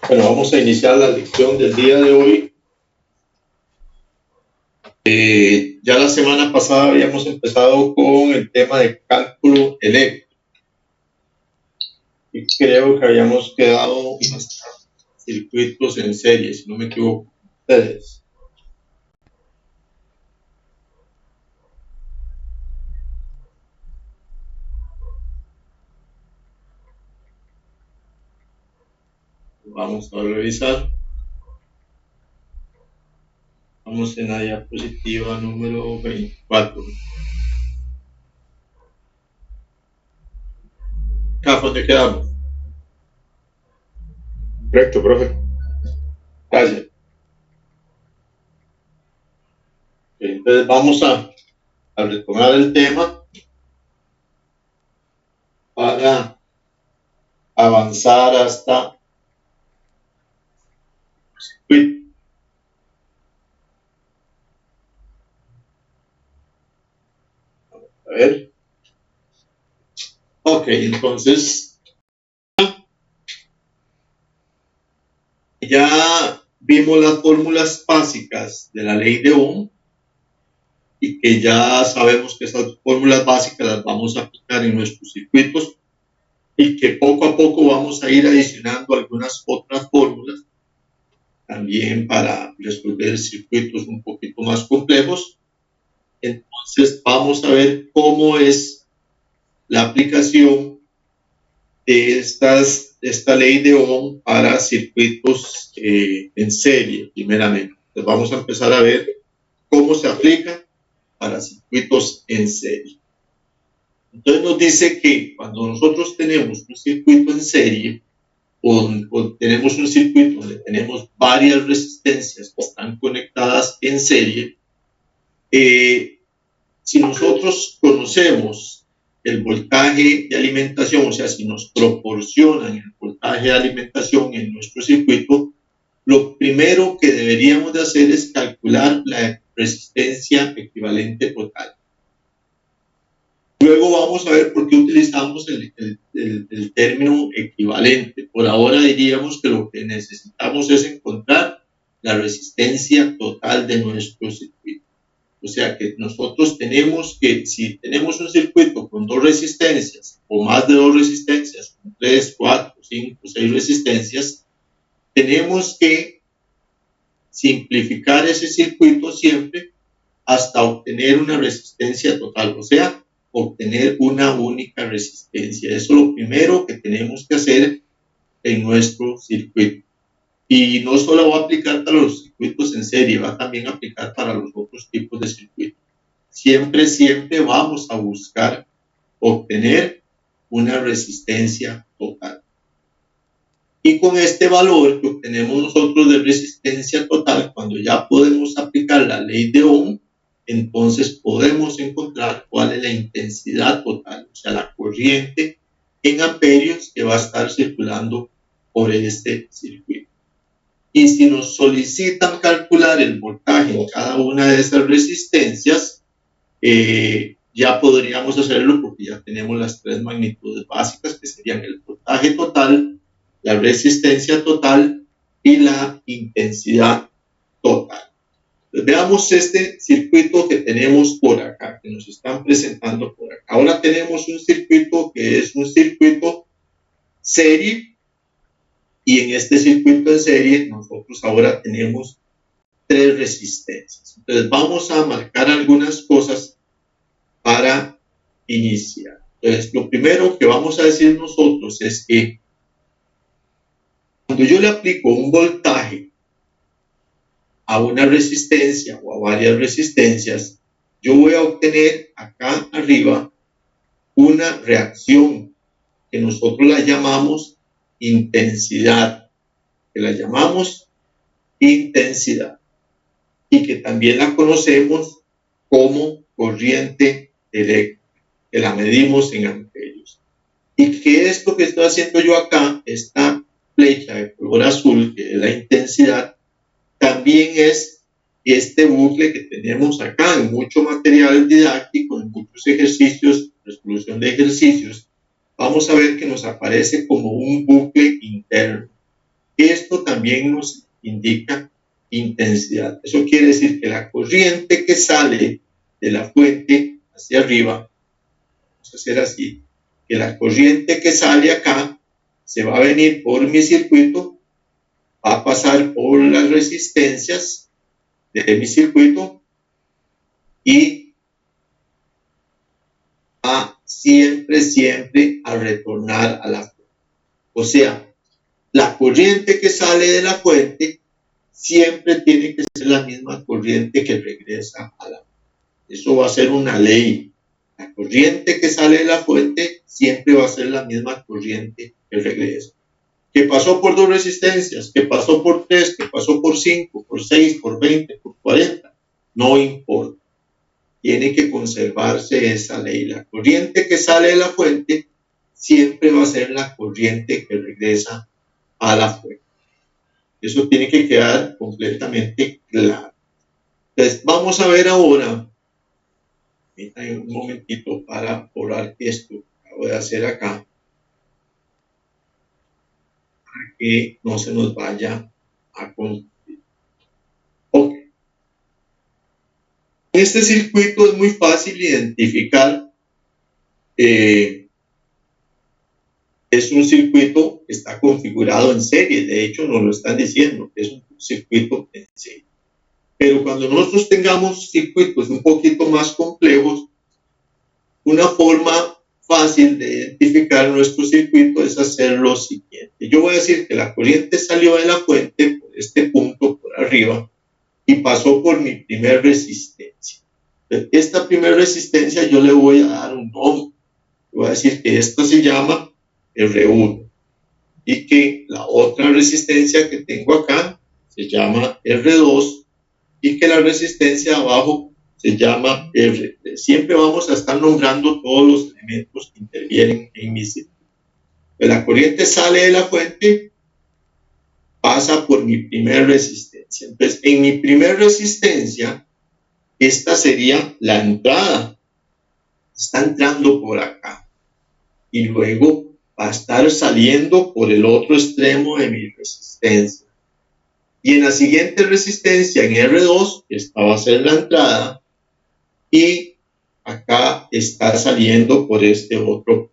Bueno, vamos a iniciar la lección del día de hoy. Ya la semana pasada habíamos empezado con el tema de cálculo eléctrico y creo que habíamos quedado hasta circuitos en serie, si no me equivoco. Ustedes. Vamos a revisar. Vamos en la diapositiva número 24. Acá, ¿dónde quedamos? Correcto, profe. Gracias. Entonces vamos a retomar el tema para avanzar hasta circuito. A ver. Ok, entonces ya vimos las fórmulas básicas de la ley de Ohm y que ya sabemos que esas fórmulas básicas las vamos a aplicar en nuestros circuitos y que poco a poco vamos a ir adicionando algunas otras fórmulas también para resolver circuitos un poquito más complejos. Entonces vamos a ver cómo es la aplicación de esta ley de Ohm para circuitos en serie, primeramente. Entonces vamos a empezar a ver cómo se aplica para circuitos en serie. Entonces nos dice que cuando nosotros tenemos un circuito en serie o tenemos un circuito donde tenemos varias resistencias que están conectadas en serie, si nosotros conocemos el voltaje de alimentación, o sea, si nos proporcionan el voltaje de alimentación en nuestro circuito, lo primero que deberíamos de hacer es calcular la resistencia equivalente total. Luego vamos a ver por qué utilizamos el término equivalente. Por ahora diríamos que lo que necesitamos es encontrar la resistencia total de nuestro circuito. O sea que nosotros tenemos que, si tenemos un circuito con dos resistencias o más de dos resistencias, con 3, 4, 5, 6 resistencias, tenemos que simplificar ese circuito siempre hasta obtener una resistencia total, o sea, obtener una única resistencia. Eso es lo primero que tenemos que hacer en nuestro circuito. Y no solo va a aplicar para los circuitos en serie, va también a aplicar para los otros tipos de circuitos. Siempre vamos a buscar obtener una resistencia total. Y con este valor que obtenemos nosotros de resistencia total, cuando ya podemos aplicar la ley de Ohm, entonces podemos encontrar cuál es la intensidad total, o sea, la corriente en amperios que va a estar circulando por este circuito. Y si nos solicitan calcular el voltaje en cada una de esas resistencias, ya podríamos hacerlo porque ya tenemos las tres magnitudes básicas que serían el voltaje total, la resistencia total y la intensidad total. Entonces, veamos este circuito que tenemos por acá, que nos están presentando por acá. Ahora tenemos un circuito que es un circuito serie, y en este circuito en serie nosotros ahora tenemos tres resistencias. Entonces vamos a marcar algunas cosas para iniciar. Entonces lo primero que vamos a decir nosotros es que cuando yo le aplico un voltaje a una resistencia o a varias resistencias, yo voy a obtener acá arriba una reacción que nosotros la llamamos intensidad, y que también la conocemos como corriente eléctrica, que la medimos en amperios. ¿Y qué es lo que estoy haciendo yo acá? Esta flecha de color azul, que es la intensidad, también es este bucle que tenemos acá en mucho material didáctico, en muchos ejercicios, resolución de ejercicios. Vamos a ver que nos aparece como un bucle interno. Esto también nos indica intensidad. Eso quiere decir que la corriente que sale de la fuente hacia arriba, vamos a hacer así, que la corriente que sale acá se va a venir por mi circuito, va a pasar por las resistencias de mi circuito y va siempre a retornar a la fuente. O sea, la corriente que sale de la fuente siempre tiene que ser la misma corriente que regresa a la fuente. Eso va a ser una ley. La corriente que sale de la fuente siempre va a ser la misma corriente que regresa. Que pasó por 2 resistencias, que pasó por 3, que pasó por 5, por 6, por 20, por 40, no importa. Tiene que conservarse esa ley. La corriente que sale de la fuente siempre va a ser la corriente que regresa a la fuente. Eso tiene que quedar completamente claro. Entonces, vamos a ver ahora, un momentito para borrar esto que acabo de hacer acá, para que no se nos vaya a confundir. Ok. En este circuito es muy fácil identificar. Es un circuito que está configurado en serie. De hecho, nos lo están diciendo, que es un circuito en serie. Pero cuando nosotros tengamos circuitos un poquito más complejos, una forma fácil de identificar nuestro circuito es hacer lo siguiente. Yo voy a decir que la corriente salió de la fuente por este punto por arriba y pasó por mi primer resistencia. Esta primera resistencia yo le voy a dar un nombre. Voy a decir que esta se llama R1 y que la otra resistencia que tengo acá se llama R2 y que la resistencia abajo se llama R3. Siempre vamos a estar nombrando todos los elementos que intervienen en mi circuito. La corriente sale de la fuente, pasa por mi primera resistencia. Entonces, en mi primera resistencia, esta sería la entrada. Está entrando por acá. Y luego va a estar saliendo por el otro extremo de mi resistencia. Y en la siguiente resistencia, en R2, esta va a ser la entrada. Y acá está saliendo por este otro.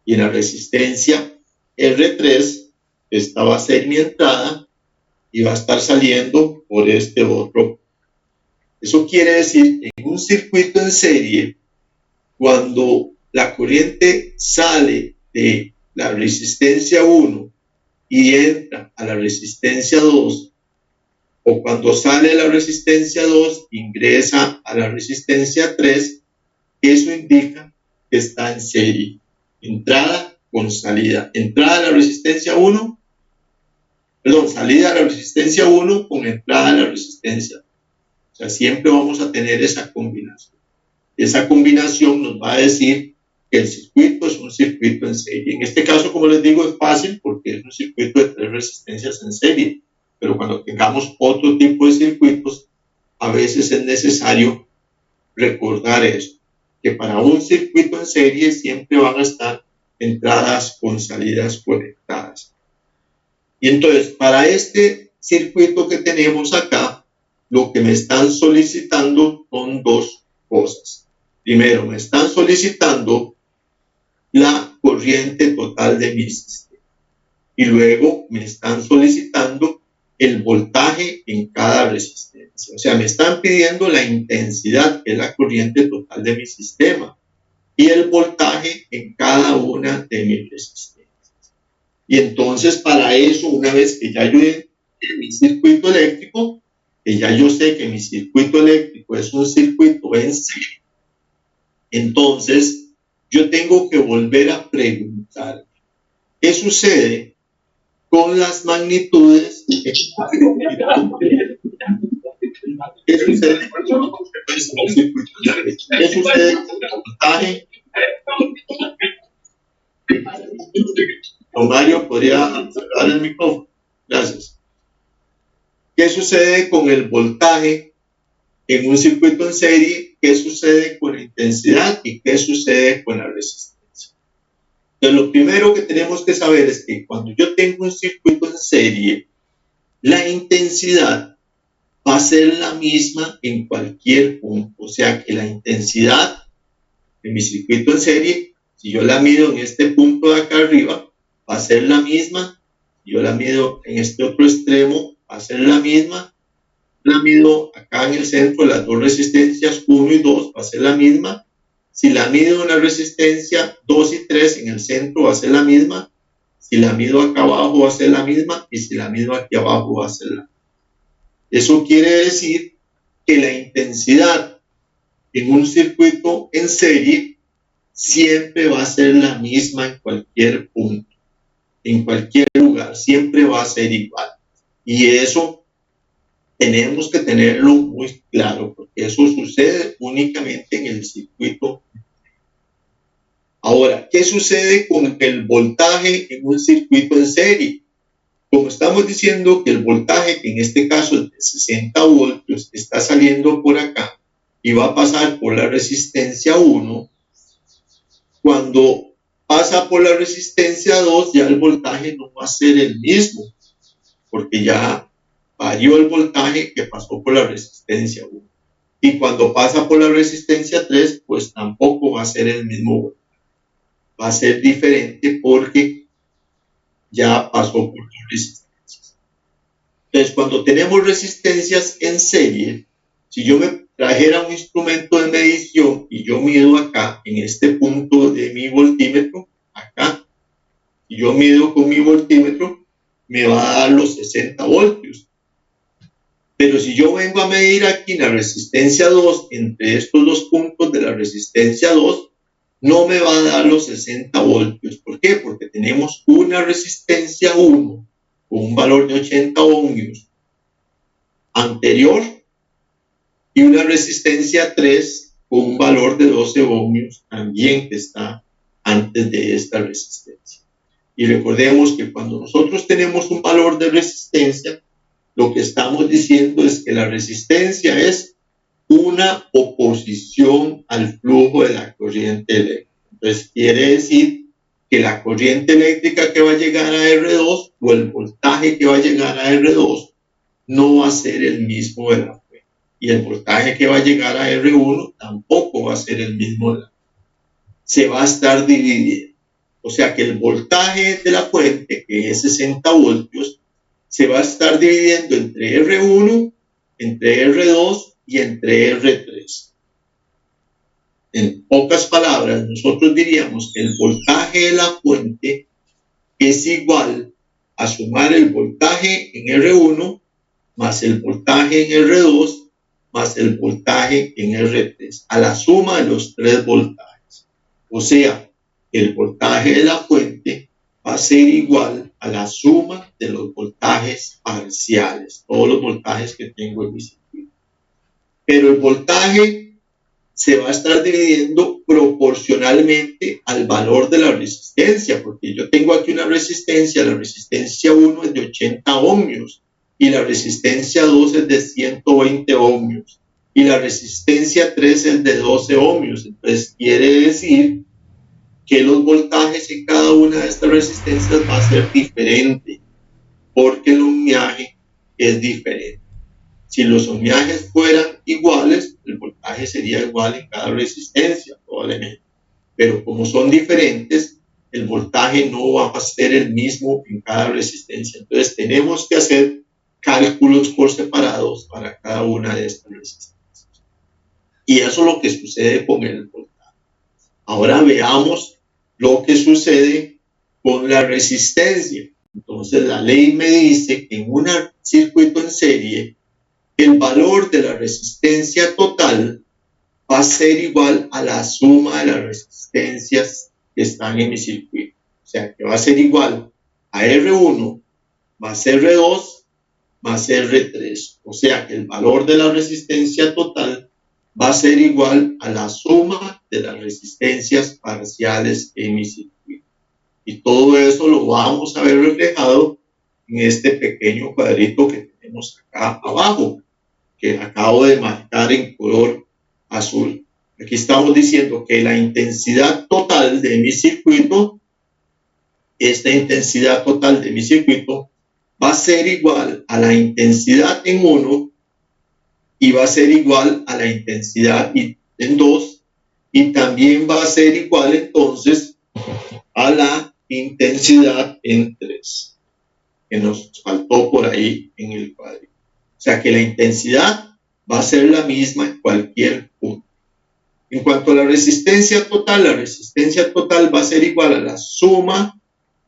Y en la resistencia R3, esta va a ser mi entrada y va a estar saliendo por este otro. Eso quiere decir que en un circuito en serie, cuando la corriente sale de la resistencia 1 y entra a la resistencia 2, o cuando sale de la resistencia 2, ingresa a la resistencia 3, eso indica que está en serie. Entrada con salida. Entrada a la resistencia 1, salida a la resistencia 1 con entrada a la resistencia 2. O sea, siempre vamos a tener esa combinación. Esa combinación nos va a decir que el circuito es un circuito en serie. En este caso, como les digo, es fácil porque es un circuito de 3 resistencias en serie. Pero cuando tengamos otro tipo de circuitos, a veces es necesario recordar esto, que para un circuito en serie siempre van a estar entradas con salidas conectadas. Y entonces, para este circuito que tenemos acá, lo que me están solicitando son 2 cosas. Primero, me están solicitando la corriente total de mi sistema. Y luego me están solicitando el voltaje en cada resistencia. O sea, me están pidiendo la intensidad, que es la corriente total de mi sistema, y el voltaje en cada una de mis resistencias. Y entonces, para eso, una vez que ya yo en mi circuito eléctrico, que ya yo sé que mi circuito eléctrico es un circuito en serie, entonces yo tengo que volver a preguntar, ¿qué sucede con las magnitudes? ¿Qué sucede con el circuito eléctrico? ¿Qué sucede con el voltaje? Don Mario, ¿podría cerrar el micrófono? Gracias. ¿Qué sucede con el voltaje en un circuito en serie? ¿Qué sucede con la intensidad y qué sucede con la resistencia? Entonces, lo primero que tenemos que saber es que cuando yo tengo un circuito en serie, la intensidad va a ser la misma en cualquier punto. O sea que la intensidad de mi circuito en serie, si yo la mido en este punto de acá arriba, va a ser la misma. Si yo la mido en este otro extremo, va a ser la misma. La mido acá en el centro, las dos resistencias 1 y 2, va a ser la misma. Si la mido en la resistencia 2 y 3 en el centro, va a ser la misma. Si la mido acá abajo, va a ser la misma. Y si la mido aquí abajo, va a ser la misma. Eso quiere decir que la intensidad en un circuito en serie siempre va a ser la misma en cualquier punto, en cualquier lugar, siempre va a ser igual. Y eso tenemos que tenerlo muy claro, porque eso sucede únicamente en el circuito. Ahora, ¿qué sucede con el voltaje en un circuito en serie? Como estamos diciendo que el voltaje, que en este caso es de 60 voltios, está saliendo por acá y va a pasar por la resistencia 1, cuando pasa por la resistencia 2, ya el voltaje no va a ser el mismo, porque ya varió el voltaje que pasó por la resistencia 1. Y cuando pasa por la resistencia 3, pues tampoco va a ser el mismo voltaje. Va a ser diferente porque ya pasó por las resistencias. Entonces, cuando tenemos resistencias en serie, si yo me trajera un instrumento de medición y yo mido acá, en este punto de mi voltímetro, acá, y yo mido con mi voltímetro, me va a dar los 60 voltios. Pero si yo vengo a medir aquí en la resistencia 2, entre estos dos puntos de la resistencia 2, no me va a dar los 60 voltios. ¿Por qué? Porque tenemos una resistencia 1 con un valor de 80 ohmios anterior y una resistencia 3 con un valor de 12 ohmios también que está antes de esta resistencia. Y recordemos que cuando nosotros tenemos un valor de resistencia, lo que estamos diciendo es que la resistencia es una oposición al flujo de la corriente eléctrica. Entonces, quiere decir que la corriente eléctrica que va a llegar a R2 o el voltaje que va a llegar a R2 no va a ser el mismo de la fuente. Y el voltaje que va a llegar a R1 tampoco va a ser el mismo de la fuente. Se va a estar dividiendo. O sea que el voltaje de la fuente, que es 60 voltios, se va a estar dividiendo entre R1, entre R2 y entre R3. En pocas palabras, nosotros diríamos que el voltaje de la fuente es igual a sumar el voltaje en R1 más el voltaje en R2 más el voltaje en R3, a la suma de los tres voltajes. O sea, el voltaje de la fuente va a ser igual a la suma de los voltajes parciales, todos los voltajes que tengo en mi circuito. Pero el voltaje se va a estar dividiendo proporcionalmente al valor de la resistencia, porque yo tengo aquí una resistencia, la resistencia 1 es de 80 ohmios y la resistencia 2 es de 120 ohmios y la resistencia 3 es de 12 ohmios. Entonces quiere decir que los voltajes en cada una de estas resistencias va a ser diferente, porque el ohmiaje es diferente. Si los ohmiajes fueran iguales, el voltaje sería igual en cada resistencia, probablemente. Pero como son diferentes, el voltaje no va a ser el mismo en cada resistencia. Entonces tenemos que hacer cálculos por separados para cada una de estas resistencias. Y eso es lo que sucede con el voltaje. Ahora veamos lo que sucede con la resistencia. Entonces la ley me dice que en un circuito en serie, el valor de la resistencia total va a ser igual a la suma de las resistencias que están en mi circuito. O sea, que va a ser igual a R1 más R2 más R3. O sea, que el valor de la resistencia total va a ser igual a la suma de las resistencias parciales en mi circuito. Y todo eso lo vamos a ver reflejado en este pequeño cuadrito que tenemos acá abajo, que acabo de marcar en color azul. Aquí estamos diciendo que la intensidad total de mi circuito esta intensidad total de mi circuito va a ser igual a la intensidad en 1 y va a ser igual a la intensidad en 2 y también va a ser igual entonces a la intensidad en 3, que nos faltó por ahí en el cuadrito. O sea que la intensidad va a ser la misma en cualquier punto. En cuanto a la resistencia total va a ser igual a la suma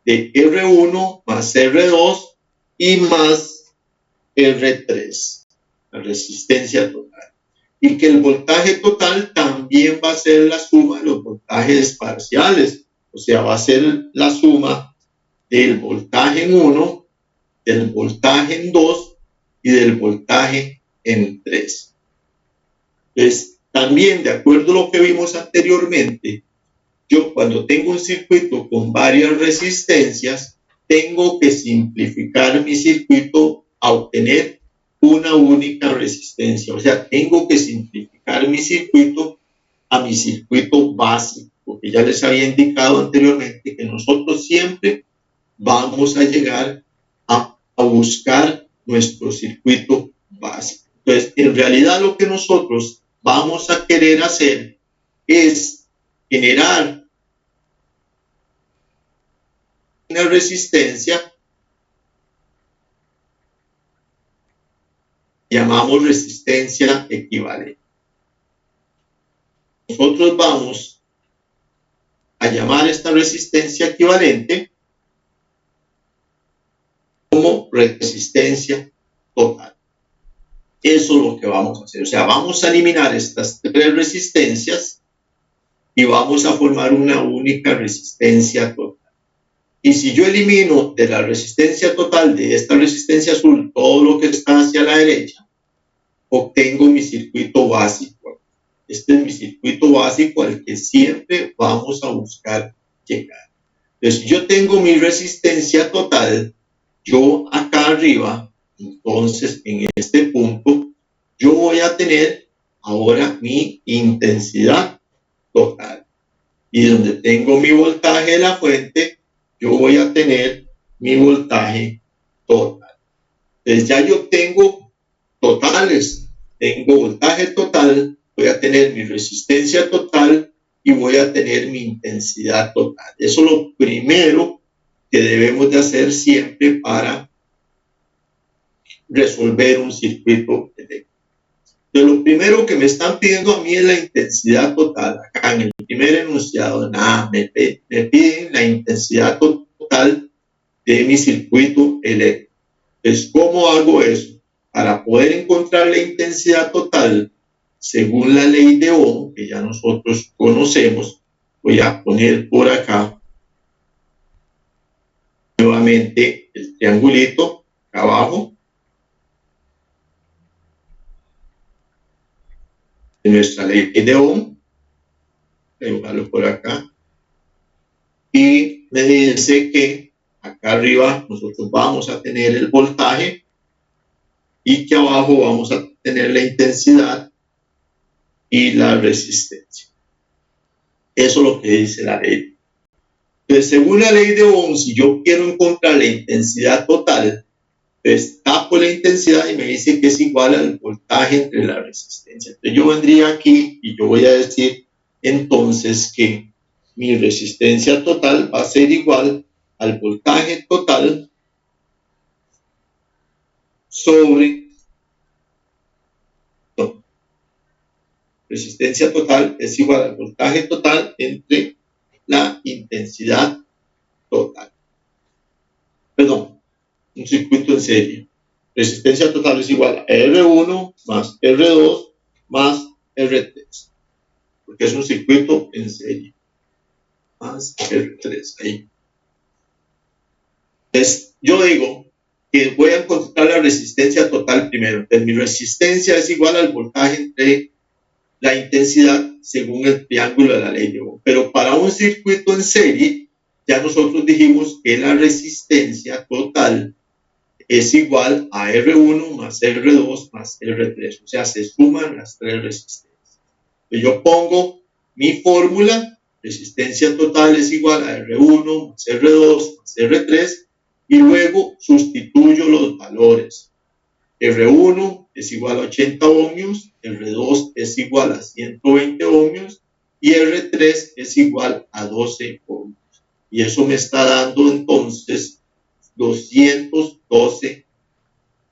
de R1 más R2 y más R3, la resistencia total. Y que el voltaje total también va a ser la suma de los voltajes parciales, o sea, va a ser la suma del voltaje en 1, del voltaje en 2 y del voltaje en 3. Entonces, también, de acuerdo a lo que vimos anteriormente, yo cuando tengo un circuito con varias resistencias, tengo que simplificar mi circuito a obtener una única resistencia. O sea, tengo que simplificar mi circuito a mi circuito básico, porque ya les había indicado anteriormente que nosotros siempre vamos a llegar a buscar nuestro circuito básico. Entonces, en realidad lo que nosotros vamos a querer hacer es generar una resistencia, llamamos resistencia equivalente. Nosotros vamos a llamar esta resistencia equivalente como resistencia total. Eso es lo que vamos a hacer. O sea, vamos a eliminar estas tres resistencias y vamos a formar una única resistencia total. Y si yo elimino de la resistencia total de esta resistencia azul todo lo que está hacia la derecha, obtengo mi circuito básico. Este es mi circuito básico al que siempre vamos a buscar llegar. Entonces, yo tengo mi resistencia total, yo acá arriba, entonces en este punto, yo voy a tener ahora mi intensidad total. Y donde tengo mi voltaje de la fuente, yo voy a tener mi voltaje total. Entonces ya yo tengo totales, tengo voltaje total, voy a tener mi resistencia total y voy a tener mi intensidad total. Eso es lo primero que debemos de hacer siempre para resolver un circuito eléctrico. Entonces, lo primero que me están pidiendo a mí es la intensidad total. Acá en el primer enunciado, nada, me piden la intensidad total de mi circuito eléctrico. Entonces, ¿cómo hago eso? Para poder encontrar la intensidad total, según la ley de Ohm, que ya nosotros conocemos, voy a poner por acá nuevamente el triangulito acá abajo de nuestra ley de Ohm. Voy a dibujarlo por acá. Y me dice que acá arriba nosotros vamos a tener el voltaje y que abajo vamos a tener la intensidad y la resistencia. Eso es lo que dice la ley. Entonces, según la ley de Ohm, si yo quiero encontrar la intensidad total, pues tapo la intensidad y me dice que es igual al voltaje entre la resistencia. Entonces yo vendría aquí y yo voy a decir entonces que mi resistencia total va a ser igual al voltaje total sobre resistencia total es igual al voltaje total entre la intensidad total. Perdón, un circuito en serie. Resistencia total es igual a R1 más R2 más R3, porque es un circuito en serie. Más R3, ahí. Entonces, yo digo que voy a encontrar la resistencia total primero. Entonces, mi resistencia es igual al voltaje entre la intensidad según el triángulo de la ley de Ohm. Pero para un circuito en serie, ya nosotros dijimos que la resistencia total es igual a R1 más R2 más R3. O sea, se suman las tres resistencias. Entonces, yo pongo mi fórmula resistencia total es igual a R1 más R2 más R3, y luego sustituyo los valores. R1 es igual a 80 ohmios, R2 es igual a 120 ohmios y R3 es igual a 12 ohmios. Y eso me está dando entonces 212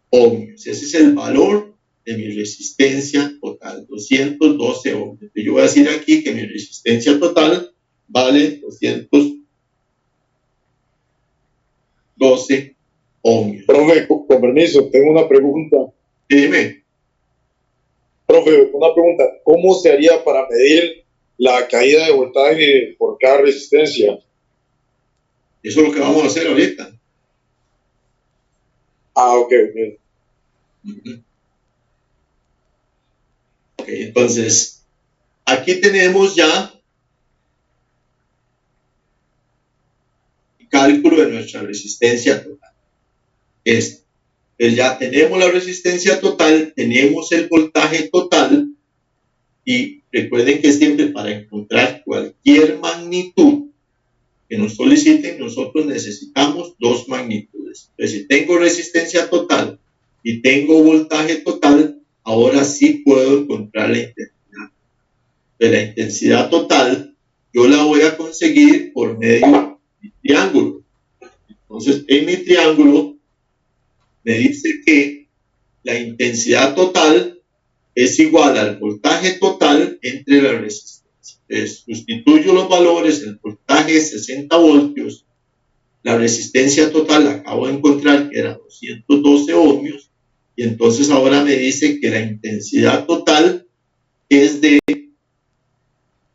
ohmios. Ese es el valor de mi resistencia total, 212 ohmios. Yo voy a decir aquí que mi resistencia total vale 212 ohmios. Profe, con permiso, tengo una pregunta. Dime. Profe, una pregunta. ¿Cómo se haría para medir la caída de voltaje por cada resistencia? Eso es lo que vamos a hacer ahorita. Ok. Ok, entonces, aquí tenemos ya el cálculo de nuestra resistencia total. Entonces ya tenemos la resistencia total, tenemos el voltaje total, y recuerden que siempre para encontrar cualquier magnitud que nos soliciten, nosotros necesitamos dos magnitudes. Entonces, si tengo resistencia total y tengo voltaje total, ahora sí puedo encontrar la intensidad. De la intensidad total, yo la voy a conseguir por medio de mi triángulo. Entonces, en mi triángulo me dice que la intensidad total es igual al voltaje total entre la resistencia. Entonces, sustituyo los valores, el voltaje es 60 voltios, la resistencia total la acabo de encontrar que era 212 ohmios, y entonces ahora me dice que la intensidad total es de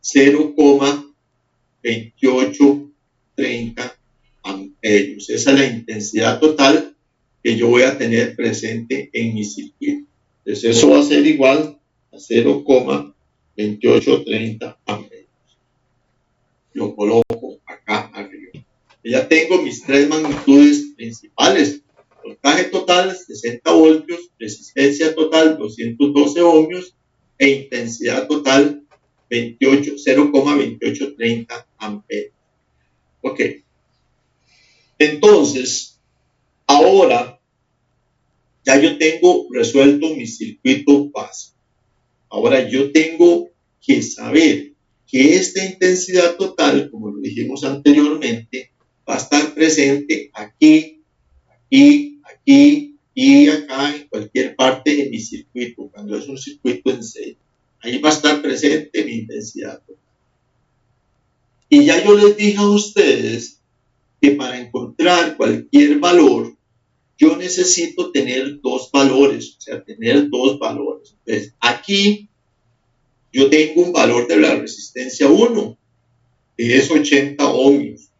0,2830 amperios. Esa es la intensidad total que yo voy a tener presente en mi circuito. Entonces eso va a ser igual a 0,2830 amperios. Lo coloco acá arriba. Ya tengo mis tres magnitudes principales. Voltaje total 60 voltios, resistencia total 212 ohmios e intensidad total 0,2830 amperios. Ok. Entonces, ahora ya yo tengo resuelto mi circuito básico. Ahora yo tengo que saber que esta intensidad total, como lo dijimos anteriormente, va a estar presente aquí, aquí, aquí y acá, en cualquier parte de mi circuito, cuando es un circuito en serie. Ahí va a estar presente mi intensidad total. Y ya yo les dije a ustedes que para encontrar cualquier valor, yo necesito tener dos valores, o sea, tener dos valores. Entonces, aquí yo tengo un valor de la resistencia 1, que es 80 ohmios.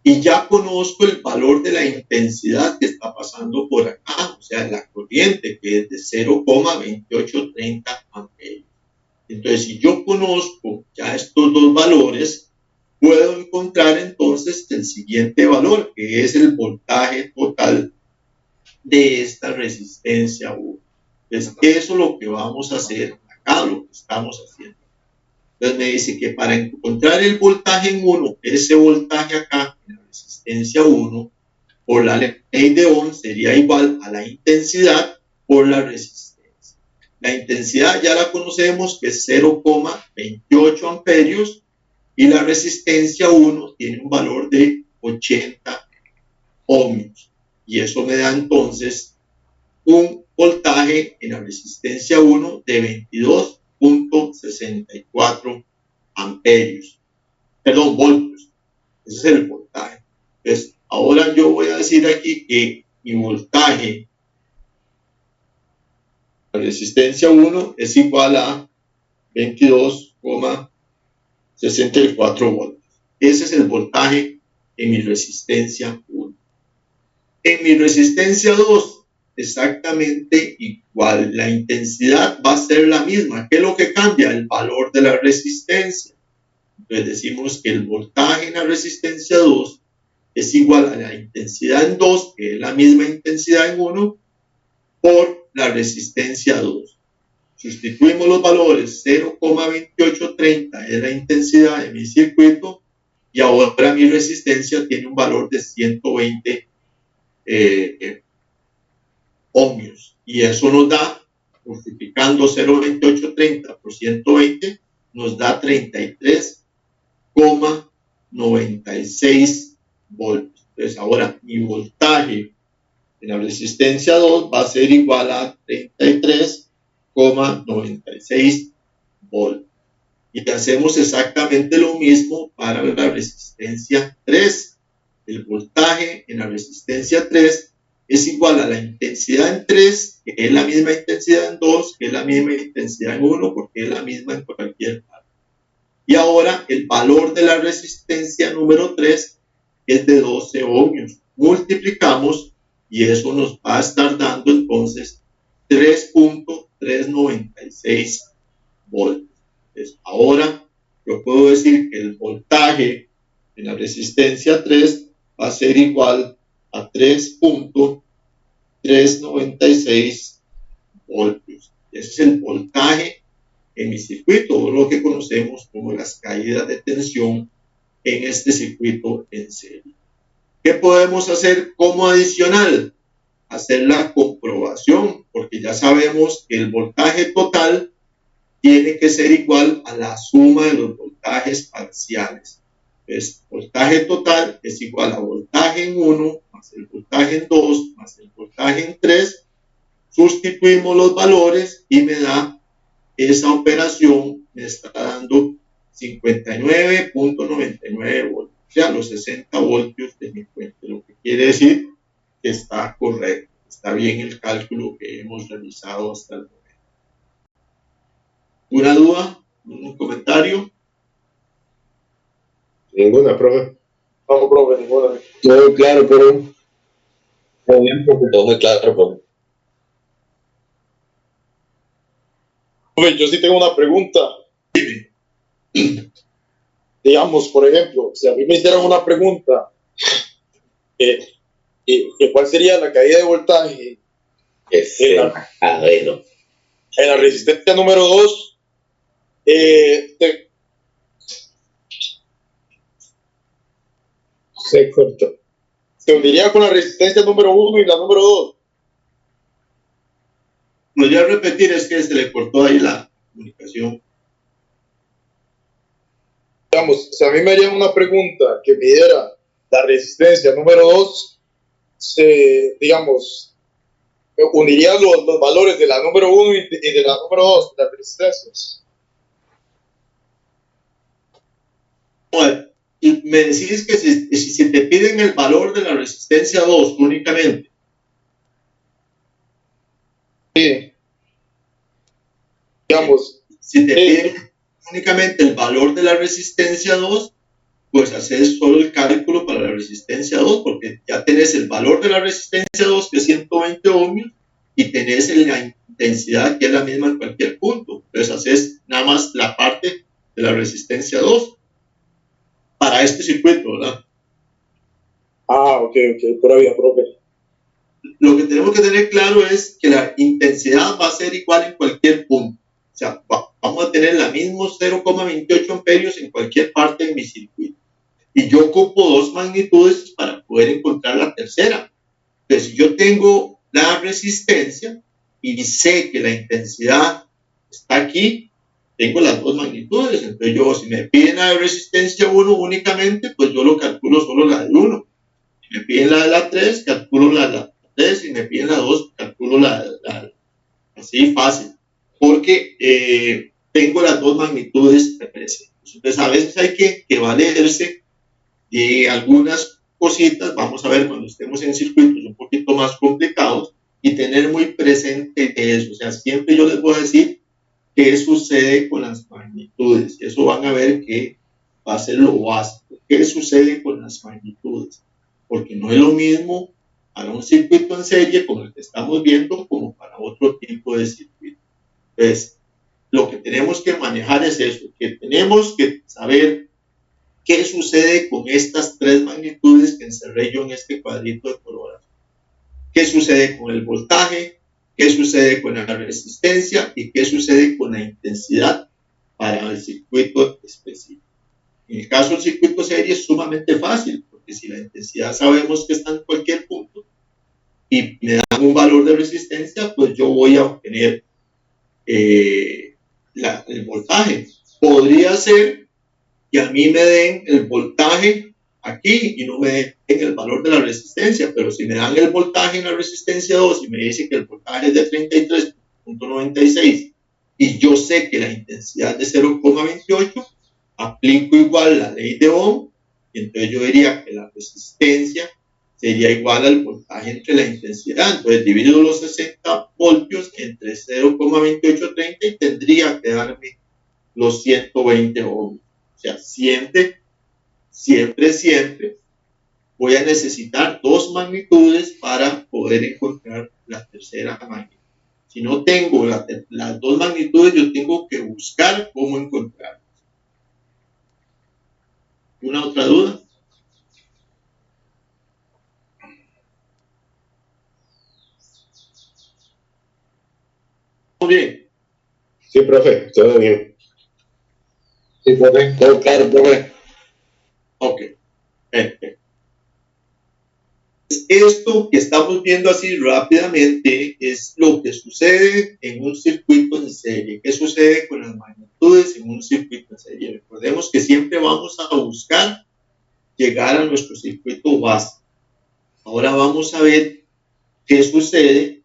Y ya conozco el valor de la intensidad que está pasando por acá, o sea, la corriente, que es de 0,2830 amperios. Entonces, si yo conozco ya estos dos valores, puedo encontrar entonces el siguiente valor, que es el voltaje total de esta resistencia 1. Entonces, eso es lo que vamos a hacer acá, lo que estamos haciendo. Entonces me dice que para encontrar el voltaje en 1, ese voltaje acá, en la resistencia 1, por la ley de Ohm sería igual a la intensidad por la resistencia. La intensidad ya la conocemos, que es 0,28 amperios, y la resistencia 1 tiene un valor de 80 ohmios. Y eso me da entonces un voltaje en la resistencia 1 de 22.64 amperios. Perdón, voltios. Ese es el voltaje. Entonces, ahora yo voy a decir aquí que mi voltaje, la resistencia 1 es igual a 22,64 voltios. Ese es el voltaje en mi resistencia 1. En mi resistencia 2, exactamente igual. La intensidad va a ser la misma. ¿Qué es lo que cambia? El valor de la resistencia. Entonces decimos que el voltaje en la resistencia 2 es igual a la intensidad en 2, que es la misma intensidad en 1, por la resistencia 2. sustituimos los valores 0,2830 es la intensidad de mi circuito y ahora mi resistencia tiene un valor de 120 ohmios y eso nos da, multiplicando 0,2830 por 120 nos da 33,96 voltios. Entonces ahora mi voltaje en la resistencia 2 va a ser igual a 33,96 voltios. Y hacemos exactamente lo mismo para la resistencia 3. El voltaje en la resistencia 3 es igual a la intensidad en 3, que es la misma intensidad en 2, que es la misma intensidad en 1, porque es la misma en cualquier parte. Y ahora el valor de la resistencia número 3 es de 12 ohmios. Multiplicamos y eso nos va a estar dando entonces 3.396 voltios. Entonces, ahora yo puedo decir que el voltaje en la resistencia 3 va a ser igual a 3.396 voltios. Ese es el voltaje en mi circuito, o lo que conocemos como las caídas de tensión en este circuito en serie. ¿Qué podemos hacer como adicional? Hacer la comprobación, porque ya sabemos que el voltaje total tiene que ser igual a la suma de los voltajes parciales. Entonces, voltaje total es igual a voltaje en 1 más el voltaje en 2 más el voltaje en 3. Sustituimos los valores y me da esa operación, me está dando 59.99 voltios, o sea, los 60 voltios de mi fuente, lo que quiere decir que está correcto, está bien el cálculo que hemos realizado hasta el momento. ¿Una duda? ¿Un comentario? Ninguna, profe. No, profe, ninguna. Todo claro, profe. Muy bien, profe. Todo muy claro, profe. Profe, yo sí tengo una pregunta. Digamos, por ejemplo, si a mí me hicieran una pregunta, ¿cuál sería la caída de voltaje en la resistencia número 2? Se cortó. Se uniría con la resistencia número 1 y la número 2. ¿Podría repetir? Es que se le cortó ahí la comunicación. Digamos, si a mí me harían una pregunta que me diera la resistencia número 2, digamos, uniría los valores de la número 1 y de la número 2, las resistencias. Bueno, me decís que si te piden el valor de la resistencia 2 únicamente. Sí. Digamos, si te piden únicamente el valor de la resistencia 2, pues haces solo el cálculo para la resistencia 2, porque ya tenés el valor de la resistencia 2, que es 120 ohmios, y tenés la intensidad, que es la misma en cualquier punto. Entonces haces nada más la parte de la resistencia 2 para este circuito, ¿verdad? Ok, todavía, profe. Lo que tenemos que tener claro es que la intensidad va a ser igual en cualquier punto. O sea, vamos a tener la misma 0,28 amperios en cualquier parte de mi circuito. Y yo ocupo dos magnitudes para poder encontrar la tercera. Entonces, si yo tengo la resistencia y sé que la intensidad está aquí, tengo las dos magnitudes. Entonces, si me piden la de resistencia 1 únicamente, pues yo lo calculo solo la del 1. Si me piden la de la 3, calculo la de la 3. Si me piden la 2, calculo la así fácil. Porque tengo las dos magnitudes presentes. Entonces, a veces hay que valerse de algunas cositas, vamos a ver cuando estemos en circuitos un poquito más complicados, y tener muy presente eso. O sea, siempre yo les voy a decir qué sucede con las magnitudes, y eso van a ver que va a ser lo básico. ¿Qué sucede con las magnitudes? Porque no es lo mismo para un circuito en serie como el que estamos viendo como para otro tipo de circuito. Entonces, lo que tenemos que manejar es eso, que tenemos que saber qué sucede con estas tres magnitudes que encerré yo en este cuadrito de coloración. ¿Qué sucede con el voltaje? qué sucede con la resistencia y qué sucede con la intensidad para el circuito específico. En el caso del circuito serie es sumamente fácil, porque si la intensidad sabemos que está en cualquier punto y me dan un valor de resistencia, pues yo voy a obtener el voltaje. Podría ser que a mí me den el voltaje aquí y no me den el valor de la resistencia, pero si me dan el voltaje en la resistencia 2 y me dicen que el voltaje es de 33.96 y yo sé que la intensidad es de 0,28, aplico igual la ley de Ohm y entonces yo diría que la resistencia sería igual al voltaje entre la intensidad. Entonces divido los 60 voltios entre 0,2830 y tendría que darme los 120 ohms. O sea, siempre voy a necesitar dos magnitudes para poder encontrar la tercera magnitud. Si no tengo las dos magnitudes, yo tengo que buscar cómo encontrarlas. ¿Una otra duda? ¿Todo bien? Sí, profe, todo bien. Sí, profe, todo claro, profe. Ok, perfecto. Esto que estamos viendo así rápidamente es lo que sucede en un circuito en serie. ¿Qué sucede con las magnitudes en un circuito en serie? Recordemos que siempre vamos a buscar llegar a nuestro circuito base. Ahora vamos a ver qué sucede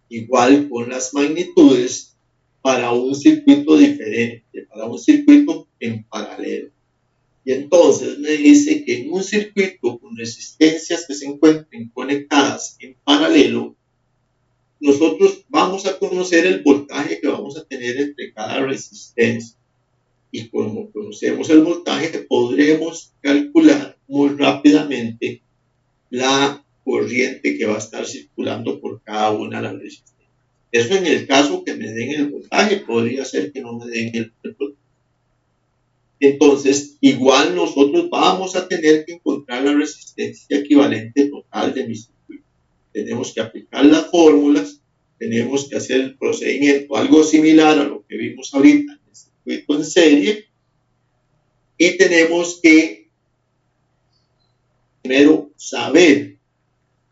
igual con las magnitudes para un circuito diferente, para un circuito en paralelo. Y entonces me dice que en un circuito con resistencias que se encuentren conectadas en paralelo, nosotros vamos a conocer el voltaje que vamos a tener entre cada resistencia. Y como conocemos el voltaje, podremos calcular muy rápidamente la corriente que va a estar circulando por cada una de las resistencias. Eso en el caso que me den el voltaje, podría ser que no me den el voltaje. Entonces, igual nosotros vamos a tener que encontrar la resistencia equivalente total de mi circuito. Tenemos que aplicar las fórmulas, tenemos que hacer el procedimiento, algo similar a lo que vimos ahorita en el circuito en serie, y tenemos que primero saber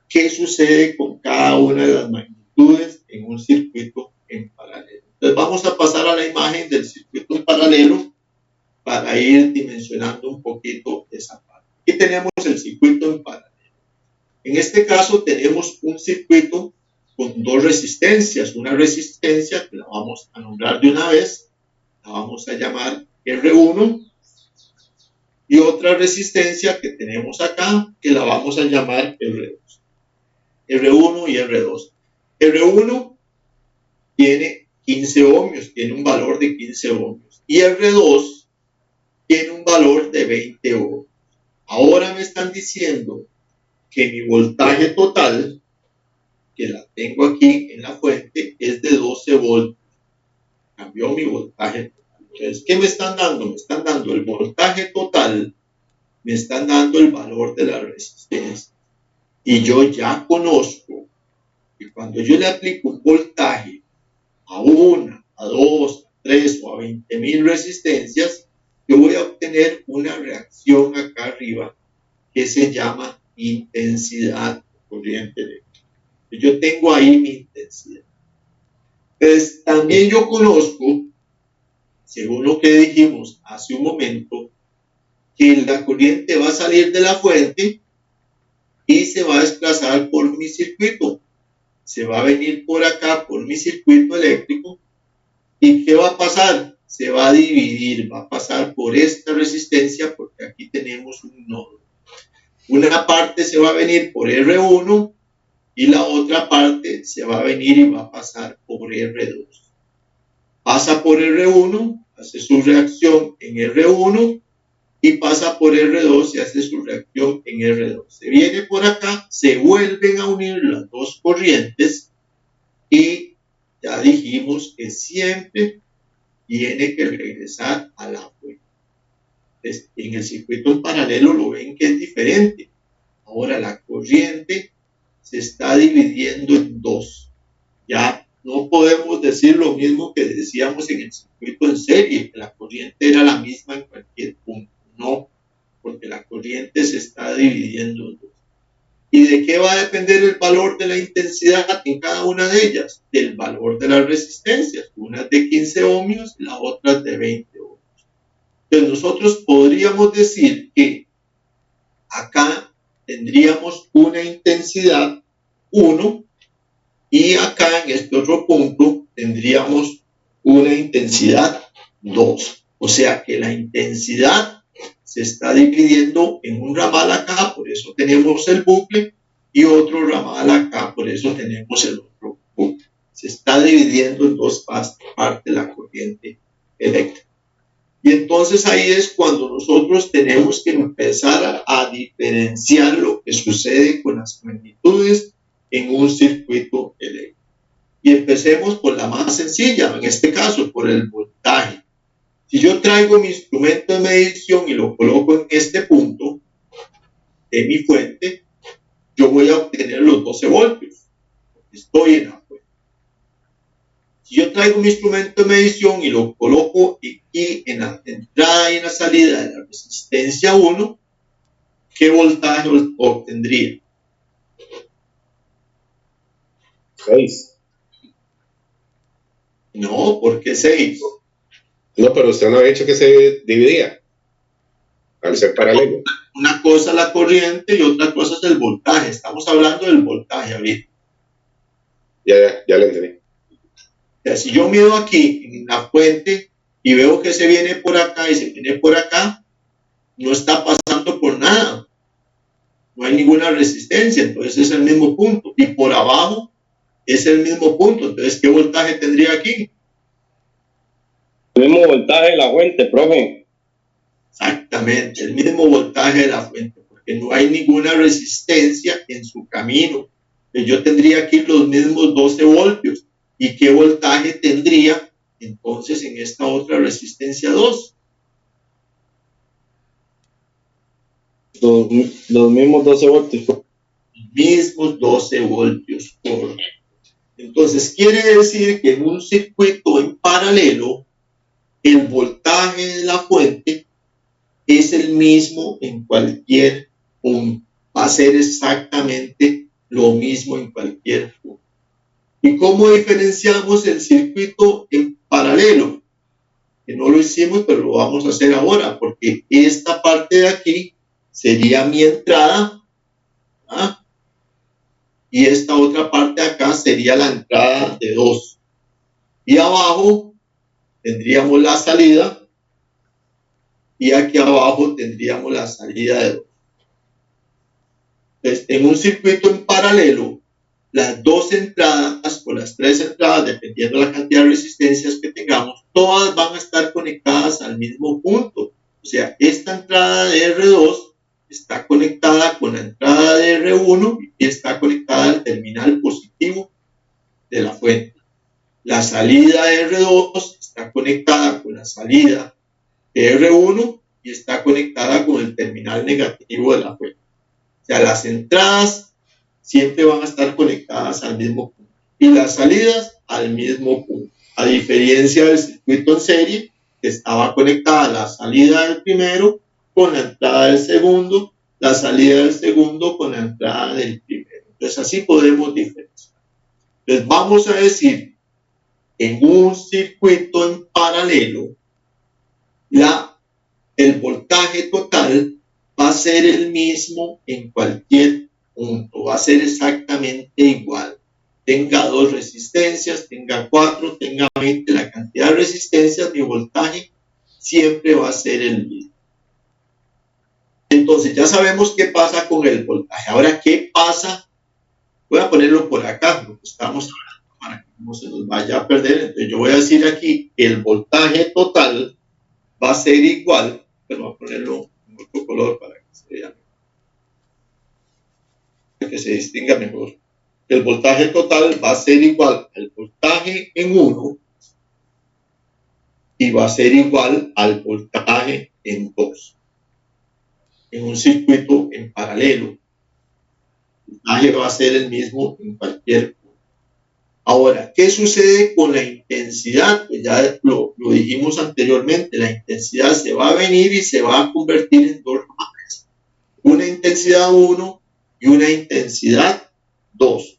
qué sucede con cada una de las magnitudes en un circuito en paralelo. Entonces vamos a pasar a la imagen del circuito en paralelo para ir dimensionando un poquito esa parte. Aquí tenemos el circuito en paralelo. En este caso tenemos un circuito con dos resistencias. Una resistencia que la vamos a nombrar de una vez, la vamos a llamar R1, y otra resistencia que tenemos acá que la vamos a llamar R2. R1 y R2. R1 tiene 15 ohmios, tiene un valor de 15 ohmios, y R2 tiene un valor de 20 ohms. Ahora me están diciendo que mi voltaje total, que la tengo aquí en la fuente, es de 12 voltios. Cambió mi voltaje total. Entonces, ¿qué me están dando? Me están dando el voltaje total, me están dando el valor de la resistencia. Y yo ya conozco que cuando yo le aplico un voltaje a una, a dos, a tres o a 20,000 resistencias, yo voy a obtener una reacción acá arriba que se llama intensidad de corriente eléctrica. Yo tengo ahí mi intensidad. Entonces, también yo conozco, según lo que dijimos hace un momento, que la corriente va a salir de la fuente y se va a desplazar por mi circuito. Se va a venir por acá, por mi circuito eléctrico. ¿Y qué va a pasar? Se va a dividir, va a pasar por esta resistencia porque aquí tenemos un nodo. Una parte se va a venir por R1 y la otra parte se va a venir y va a pasar por R2. Pasa por R1, hace su reacción en R1 y pasa por R2 y hace su reacción en R2. Se viene por acá, se vuelven a unir las dos corrientes y ya dijimos que siempre tiene que regresar a la fuente. En el circuito en paralelo lo ven que es diferente. Ahora la corriente se está dividiendo en dos. Ya no podemos decir lo mismo que decíamos en el circuito en serie, que la corriente era la misma en cualquier punto. No, porque la corriente se está dividiendo en dos. ¿Y de qué va a depender el valor de la intensidad en cada una de ellas? Del valor de las resistencias. Una es de 15 ohmios y la otra es de 20 ohmios. Entonces nosotros podríamos decir que acá tendríamos una intensidad 1 y acá en este otro punto tendríamos una intensidad 2. O sea que la intensidad se está dividiendo en un ramal acá, por eso tenemos el bucle, y otro ramal acá, por eso tenemos el otro bucle. Se está dividiendo en dos partes la corriente eléctrica. Y entonces ahí es cuando nosotros tenemos que empezar a diferenciar lo que sucede con las magnitudes en un circuito eléctrico. Y empecemos por la más sencilla, en este caso por el voltaje. Si yo traigo mi instrumento de medición y lo coloco en este punto de mi fuente, yo voy a obtener los 12 voltios. Estoy en la fuente. Si yo traigo mi instrumento de medición y lo coloco aquí en la entrada y en la salida de la resistencia 1, ¿qué voltaje obtendría? 6. No, ¿por qué 6? No, pero usted no ha dicho que se dividía al ser paralelo. Una cosa es la corriente y otra cosa es el voltaje. Estamos hablando del voltaje ahorita. Ya lo entendí. O sea, si yo mido aquí en la fuente y veo que se viene por acá y se viene por acá, no está pasando por nada. No hay ninguna resistencia, entonces es el mismo punto. Y por abajo es el mismo punto. Entonces, ¿qué voltaje tendría aquí? El mismo voltaje de la fuente, profe. Exactamente, el mismo voltaje de la fuente, porque no hay ninguna resistencia en su camino. Entonces, yo tendría aquí los mismos 12 voltios. ¿Y qué voltaje tendría entonces en esta otra resistencia 2? Los mismos 12 voltios. Mismos 12 voltios por. Entonces, quiere decir que en un circuito en paralelo, el voltaje de la fuente es el mismo en cualquier punto. Va a ser exactamente lo mismo en cualquier punto. ¿Y cómo diferenciamos el circuito en paralelo? Que no lo hicimos, pero lo vamos a hacer ahora, porque esta parte de aquí sería mi entrada, ¿ah? Y esta otra parte de acá sería la entrada de 2. Y abajo tendríamos la salida, y aquí abajo tendríamos la salida de 2. Entonces, en un circuito en paralelo, las dos entradas o las tres entradas, dependiendo de la cantidad de resistencias que tengamos, todas van a estar conectadas al mismo punto. O sea, esta entrada de R2 está conectada con la entrada de R1 y está conectada al terminal positivo de la fuente. La salida de R2 está conectada con la salida de R1 y está conectada con el terminal negativo de la fuente. O sea, las entradas siempre van a estar conectadas al mismo punto y las salidas al mismo punto. A diferencia del circuito en serie, que estaba conectada la salida del primero con la entrada del segundo, la salida del segundo con la entrada del primero. Entonces, así podemos diferenciar. Entonces, vamos a decir, en un circuito en paralelo, el voltaje total va a ser el mismo en cualquier punto, va a ser exactamente igual. Tenga 2 resistencias, tenga 4, tenga 20, la cantidad de resistencias, mi voltaje siempre va a ser el mismo. Entonces ya sabemos qué pasa con el voltaje. Ahora, ¿qué pasa? Voy a ponerlo por acá, lo que estamos hablando, para que no se nos vaya a perder. Entonces yo voy a decir aquí que el voltaje total va a ser igual, pero voy a ponerlo en otro color para que se vea, para que se distinga mejor. El voltaje total va a ser igual al voltaje en 1 y va a ser igual al voltaje en 2. En un circuito en paralelo, el voltaje va a ser el mismo en cualquier punto. Ahora, ¿qué sucede con la intensidad? Pues ya lo dijimos anteriormente, la intensidad se va a venir y se va a convertir en dos ramas. Una intensidad 1 y una intensidad 2.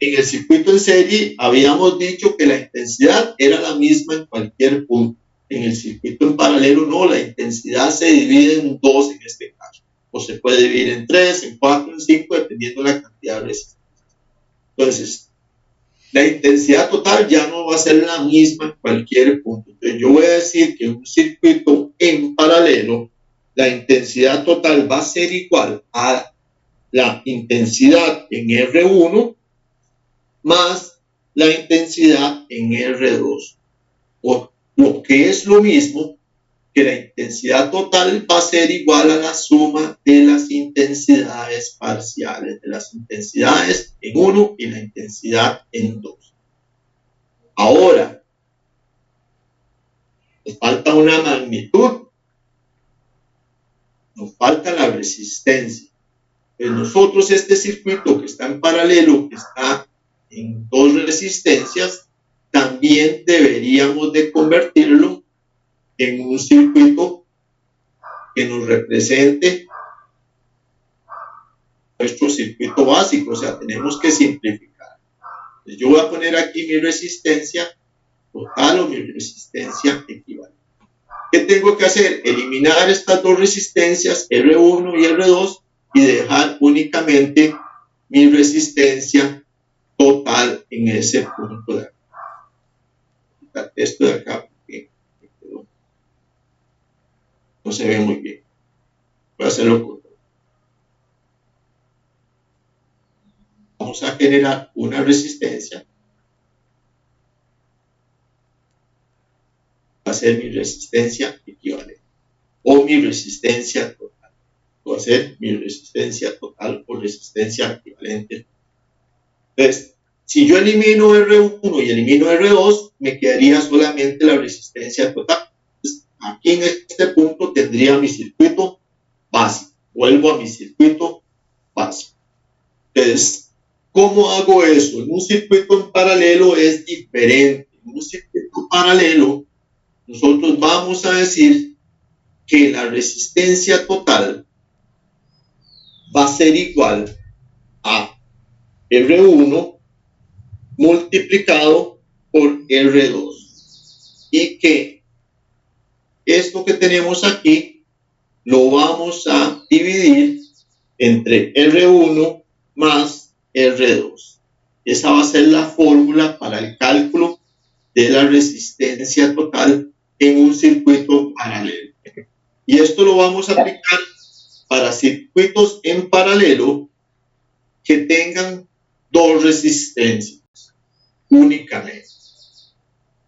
En el circuito en serie habíamos dicho que la intensidad era la misma en cualquier punto. En el circuito en paralelo no, la intensidad se divide en dos en este caso. O se puede dividir en 3, en 4, en 5, dependiendo de la cantidad de resistencia. Entonces, la intensidad total ya no va a ser la misma en cualquier punto. Entonces, yo voy a decir que en un circuito en paralelo, la intensidad total va a ser igual a la intensidad en R1 más la intensidad en R2. O lo que es lo mismo, que la intensidad total va a ser igual a la suma de las intensidades parciales, de las intensidades en 1 y la intensidad en 2. Ahora, nos falta una magnitud, nos falta la resistencia. Pues nosotros este circuito que está en paralelo, que está en dos resistencias, también deberíamos de convertirlo en un circuito que nos represente nuestro circuito básico, o sea, tenemos que simplificar. Entonces, yo voy a poner aquí mi resistencia total o mi resistencia equivalente. ¿Qué tengo que hacer? Eliminar estas dos resistencias, R1 y R2, y dejar únicamente mi resistencia total en ese punto de acá. Esto de acá no se ve muy bien. Voy a hacerlo con. Vamos a generar una resistencia. Va a ser mi resistencia equivalente o mi resistencia total. Va a ser mi resistencia total o resistencia equivalente. Entonces, si yo elimino R1 y elimino R2, me quedaría solamente la resistencia total. Entonces, aquí en este punto tendría mi circuito básico. Vuelvo a mi circuito básico. Entonces, ¿cómo hago eso? En un circuito en paralelo es diferente. En un circuito paralelo, nosotros vamos a decir que la resistencia total va a ser igual a R1 multiplicado por R2. Y que esto que tenemos aquí lo vamos a dividir entre R1 más R2. Esa va a ser la fórmula para el cálculo de la resistencia total en un circuito paralelo. Y esto lo vamos a aplicar para circuitos en paralelo que tengan dos resistencias únicamente.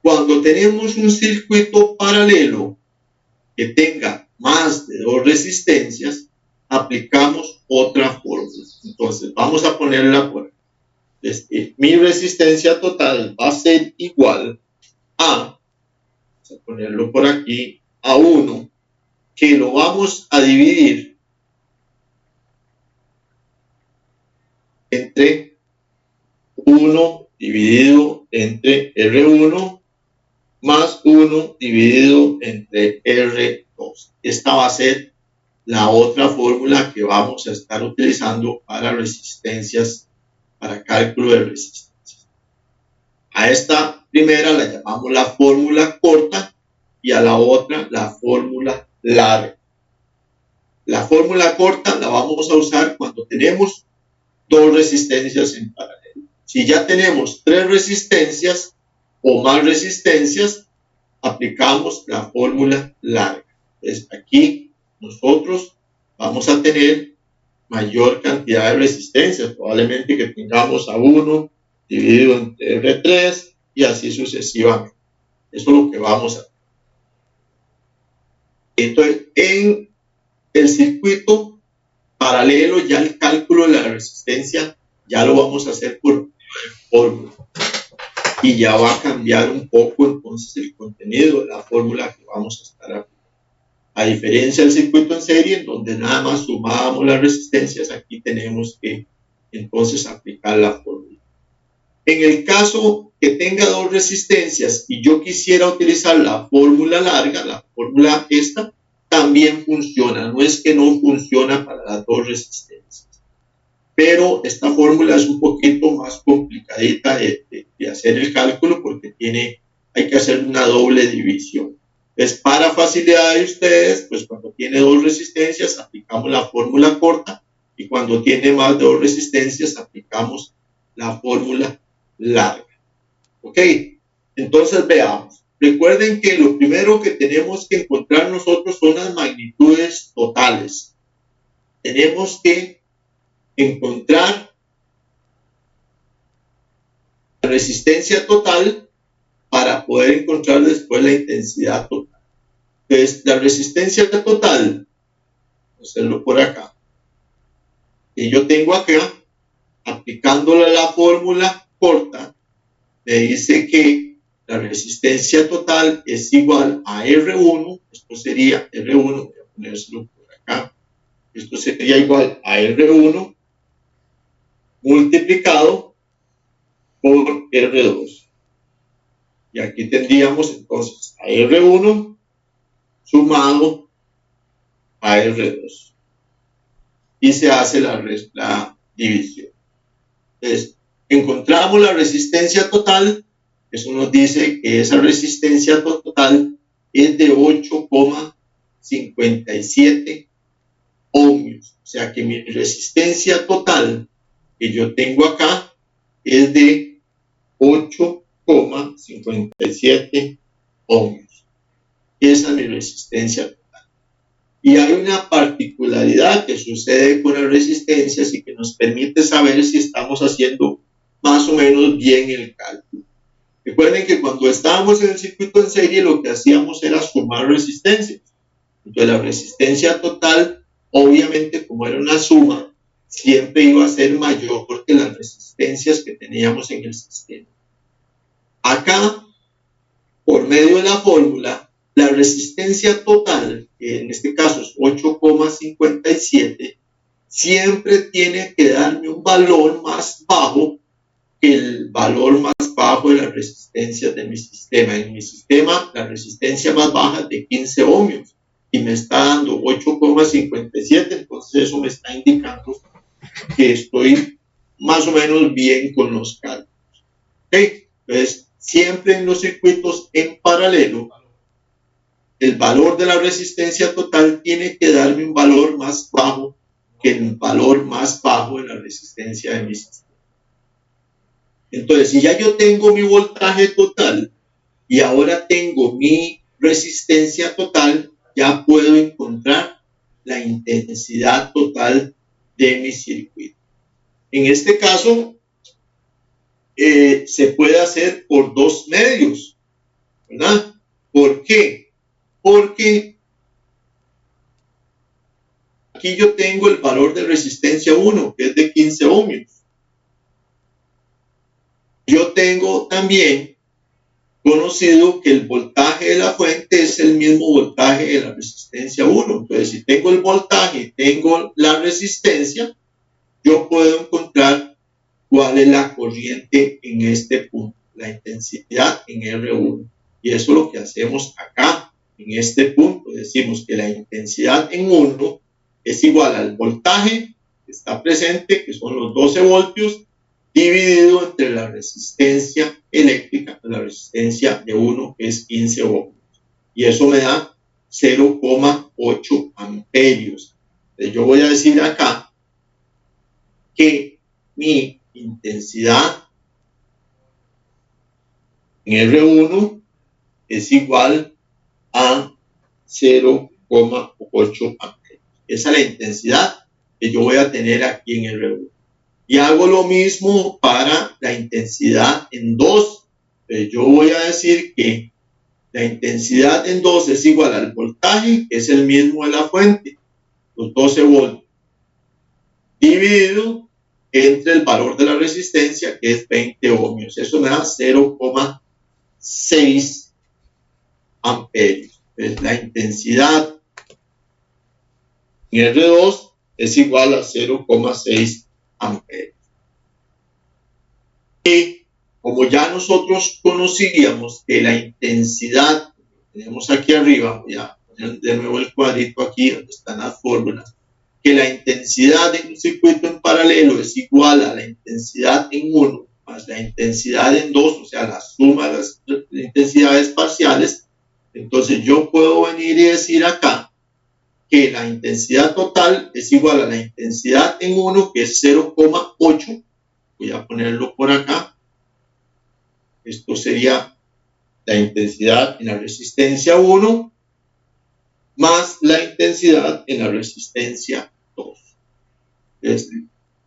Cuando tenemos un circuito paralelo que tenga más de dos resistencias, aplicamos otra fórmula. Entonces, vamos a ponerla por aquí. Mi resistencia total va a ser igual a, vamos a ponerlo por aquí, a 1, que lo vamos a dividir entre 1 dividido entre R1 más 1 dividido entre R2. Esta va a ser la otra fórmula que vamos a estar utilizando para resistencias, para cálculo de resistencias. A esta primera la llamamos la fórmula corta y a la otra la fórmula larga. La fórmula corta la vamos a usar cuando tenemos dos resistencias en paralelo. Si ya tenemos tres resistencias o más resistencias, aplicamos la fórmula larga. Entonces, aquí nosotros vamos a tener mayor cantidad de resistencias, probablemente que tengamos a 1 dividido entre R3 y así sucesivamente. Eso es lo que vamos a hacer. Entonces, en el circuito paralelo, ya el cálculo de la resistencia ya lo vamos a hacer por fórmula. Y ya va a cambiar un poco entonces el contenido de la fórmula que vamos a estar aplicando. A diferencia del circuito en serie, en donde nada más sumábamos las resistencias, aquí tenemos que entonces aplicar la fórmula. En el caso que tenga dos resistencias y yo quisiera utilizar la fórmula larga, la fórmula esta, también funciona. No es que no funciona para las dos resistencias. Pero esta fórmula es un poquito más complicadita de hacer el cálculo porque hay que hacer una doble división. Entonces, para facilidad de ustedes, pues cuando tiene dos resistencias, aplicamos la fórmula corta, y cuando tiene más de dos resistencias, aplicamos la fórmula larga. ¿Ok? Entonces, veamos. Recuerden que lo primero que tenemos que encontrar nosotros son las magnitudes totales. Tenemos que encontrar la resistencia total para poder encontrar después la intensidad total. Entonces, la resistencia total, vamos a hacerlo por acá, que yo tengo acá, aplicándole la fórmula corta, me dice que la resistencia total es igual a R1, esto sería R1, voy a ponérselo por acá, esto sería igual a R1 multiplicado por R2. Y aquí tendríamos entonces a R1 sumado a R2. Y se hace la división. Entonces, encontramos la resistencia total. Eso nos dice que esa resistencia total es de 8,57 ohmios. O sea que mi resistencia total que yo tengo acá es de 8,57 ohmios. Esa es mi resistencia total. Y hay una particularidad que sucede con las resistencias y que nos permite saber si estamos haciendo más o menos bien el cálculo. Recuerden que cuando estábamos en el circuito en serie, lo que hacíamos era sumar resistencias. Entonces, la resistencia total, obviamente, como era una suma, siempre iba a ser mayor que las resistencias que teníamos en el sistema. Acá, por medio de la fórmula, la resistencia total, que en este caso es 8,57, siempre tiene que darme un valor más bajo que el valor más bajo de las resistencias de mi sistema. En mi sistema, la resistencia más baja es de 15 ohmios y me está dando 8,57, entonces eso me está indicando que estoy más o menos bien con los cálculos. ¿Okay? Entonces, siempre en los circuitos en paralelo, el valor de la resistencia total tiene que darme un valor más bajo que el valor más bajo de la resistencia de mi sistema. Entonces, si ya yo tengo mi voltaje total y ahora tengo mi resistencia total, ya puedo encontrar la intensidad total de mi circuito. En este caso, se puede hacer por dos medios, ¿verdad? ¿Por qué? Porque aquí yo tengo el valor de resistencia 1, que es de 15 ohmios. Yo tengo también conocido que el voltaje de la fuente es el mismo voltaje de la resistencia 1. Entonces, si tengo el voltaje y tengo la resistencia, yo puedo encontrar cuál es la corriente en este punto, la intensidad en R1. Y eso es lo que hacemos acá. En este punto decimos que la intensidad en 1 es igual al voltaje que está presente, que son los 12 voltios, dividido entre la resistencia eléctrica, la resistencia de 1, que es 15 ohmios. Y eso me da 0,8 amperios. Entonces yo voy a decir acá que mi intensidad en R1 es igual a 0,8 amperios. Esa es la intensidad que yo voy a tener aquí en R1. Y hago lo mismo para la intensidad en 2. Yo voy a decir que la intensidad en 2 es igual al voltaje, que es el mismo de la fuente, los 12 voltios, dividido entre el valor de la resistencia, que es 20 ohmios. Eso me da 0,6 amperios. Entonces, la intensidad en R2 es igual a 0,6 amperios. Y como ya nosotros conocíamos que la intensidad, tenemos aquí arriba, voy a poner de nuevo el cuadrito aquí donde están las fórmulas, que la intensidad de un circuito en paralelo es igual a la intensidad en 1 más la intensidad en 2, o sea, la suma de las intensidades parciales. Entonces yo puedo venir y decir acá que la intensidad total es igual a la intensidad en 1, que es 0,8. Voy a ponerlo por acá. Esto sería la intensidad en la resistencia 1 más la intensidad en la resistencia 2.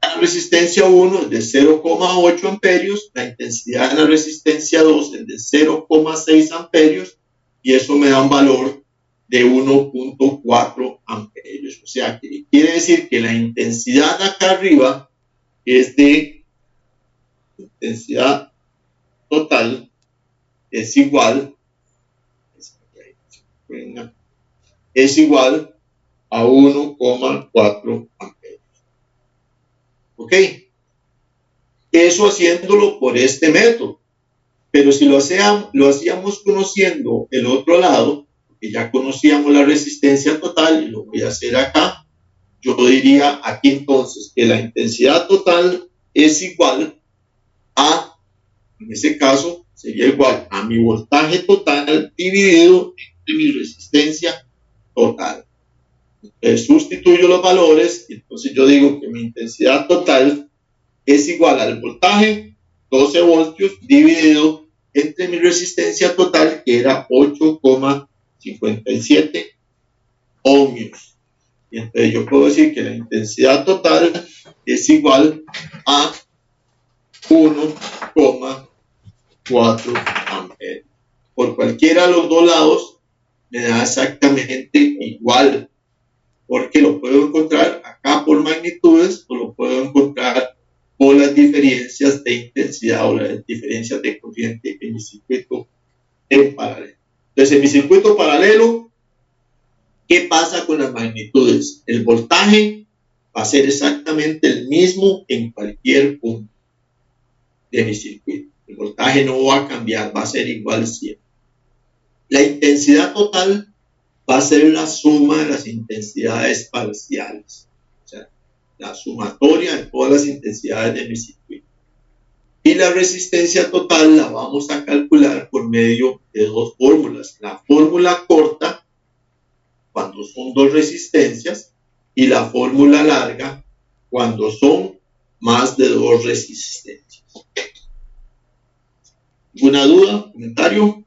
La resistencia 1 es de 0,8 amperios, la intensidad en la resistencia 2 es de 0,6 amperios, y eso me da un valor de 1.4 amperios. O sea, que quiere decir que la intensidad acá arriba es de intensidad total, es igual a 1,4 amperios. ¿Ok? Eso haciéndolo por este método. Pero si lo hacíamos conociendo el otro lado, porque ya conocíamos la resistencia total, y lo voy a hacer acá, yo diría aquí entonces que la intensidad total es igual a, en ese caso, sería igual a mi voltaje total dividido entre mi resistencia total. Sustituyo los valores y entonces yo digo que mi intensidad total es igual al voltaje, 12 voltios, dividido entre mi resistencia total, que era 8,57 ohmios. Y entonces yo puedo decir que la intensidad total es igual a 1,4 amperios. Por cualquiera de los dos lados me da exactamente igual, porque lo puedo encontrar acá por magnitudes o lo puedo encontrar por las diferencias de intensidad o las diferencias de corriente en mi circuito en paralelo. Entonces, en mi circuito paralelo, ¿qué pasa con las magnitudes? El voltaje va a ser exactamente el mismo en cualquier punto de mi circuito. El voltaje no va a cambiar, va a ser igual siempre. La intensidad total va a ser la suma de las intensidades parciales, o sea, la sumatoria de todas las intensidades de mi circuito. Y la resistencia total la vamos a calcular por medio de dos fórmulas. La fórmula corta, cuando son dos resistencias, y la fórmula larga, cuando son más de dos resistencias. ¿Alguna duda? ¿Comentario?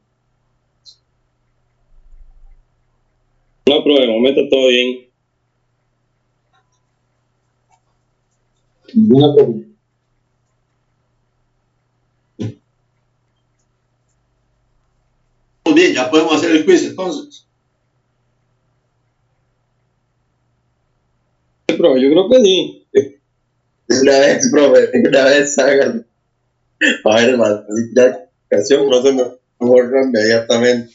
No, pero de momento todo bien. Una pregunta. Muy bien, ya podemos hacer el quiz entonces. Sí, profe, yo creo que sí. Una vez, profe, una vez háganlo. A ver, la canción no se me borra inmediatamente.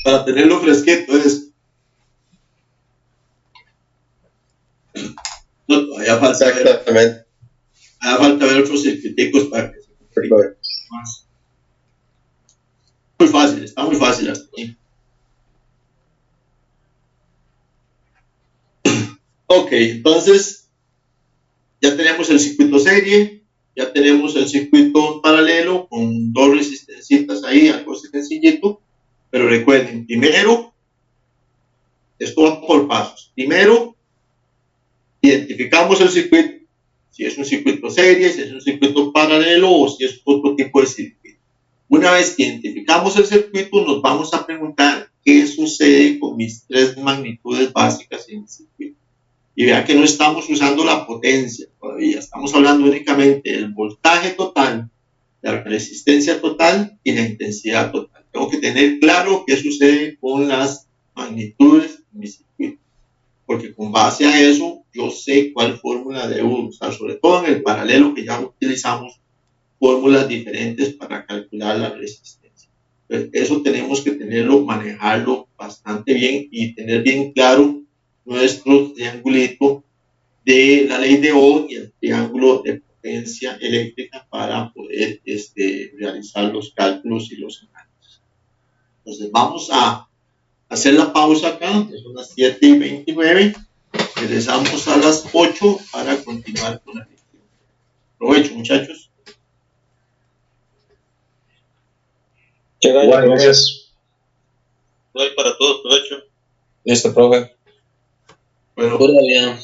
Para tenerlo fresquito es. No, todavía falta ver, Exactamente. otros circuiticos para que se complique más. Muy fácil, está muy fácil hasta aquí. Ok, entonces ya tenemos el circuito serie, ya tenemos el circuito paralelo con dos resistencias ahí, algo sencillito, pero recuerden, primero, esto va por pasos. Primero, identificamos el circuito, si es un circuito serie, si es un circuito paralelo o si es otro tipo de circuito. Una vez que identificamos el circuito, nos vamos a preguntar qué sucede con mis tres magnitudes básicas en el circuito. Y vean que no estamos usando la potencia todavía, estamos hablando únicamente del voltaje total, la resistencia total y la intensidad total. Tengo que tener claro qué sucede con las magnitudes en mi circuito, porque con base a eso yo sé cuál fórmula debo usar, sobre todo en el paralelo, que ya utilizamos fórmulas diferentes para calcular la resistencia. Entonces, eso tenemos que tenerlo, manejarlo bastante bien y tener bien claro nuestro triangulito de la ley de Ohm y el triángulo de potencia eléctrica para poder realizar los cálculos y los análisis. Entonces vamos a hacer la pausa acá, son las 7:29, regresamos a las 8 para continuar con la lección. Provecho, muchachos. Bueno, gracias. Doy para todos, provecho. Listo, profe. Bueno, Todavía.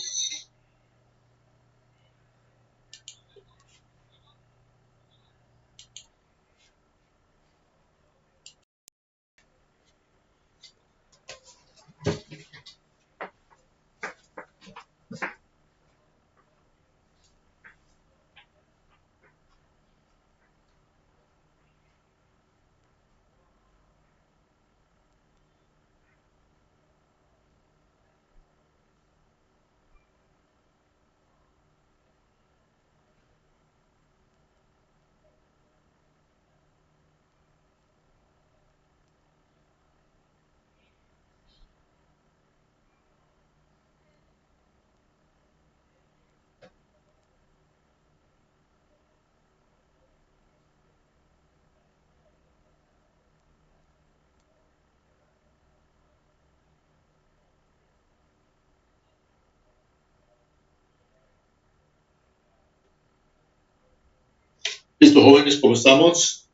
listo, jóvenes, ¿cómo estamos?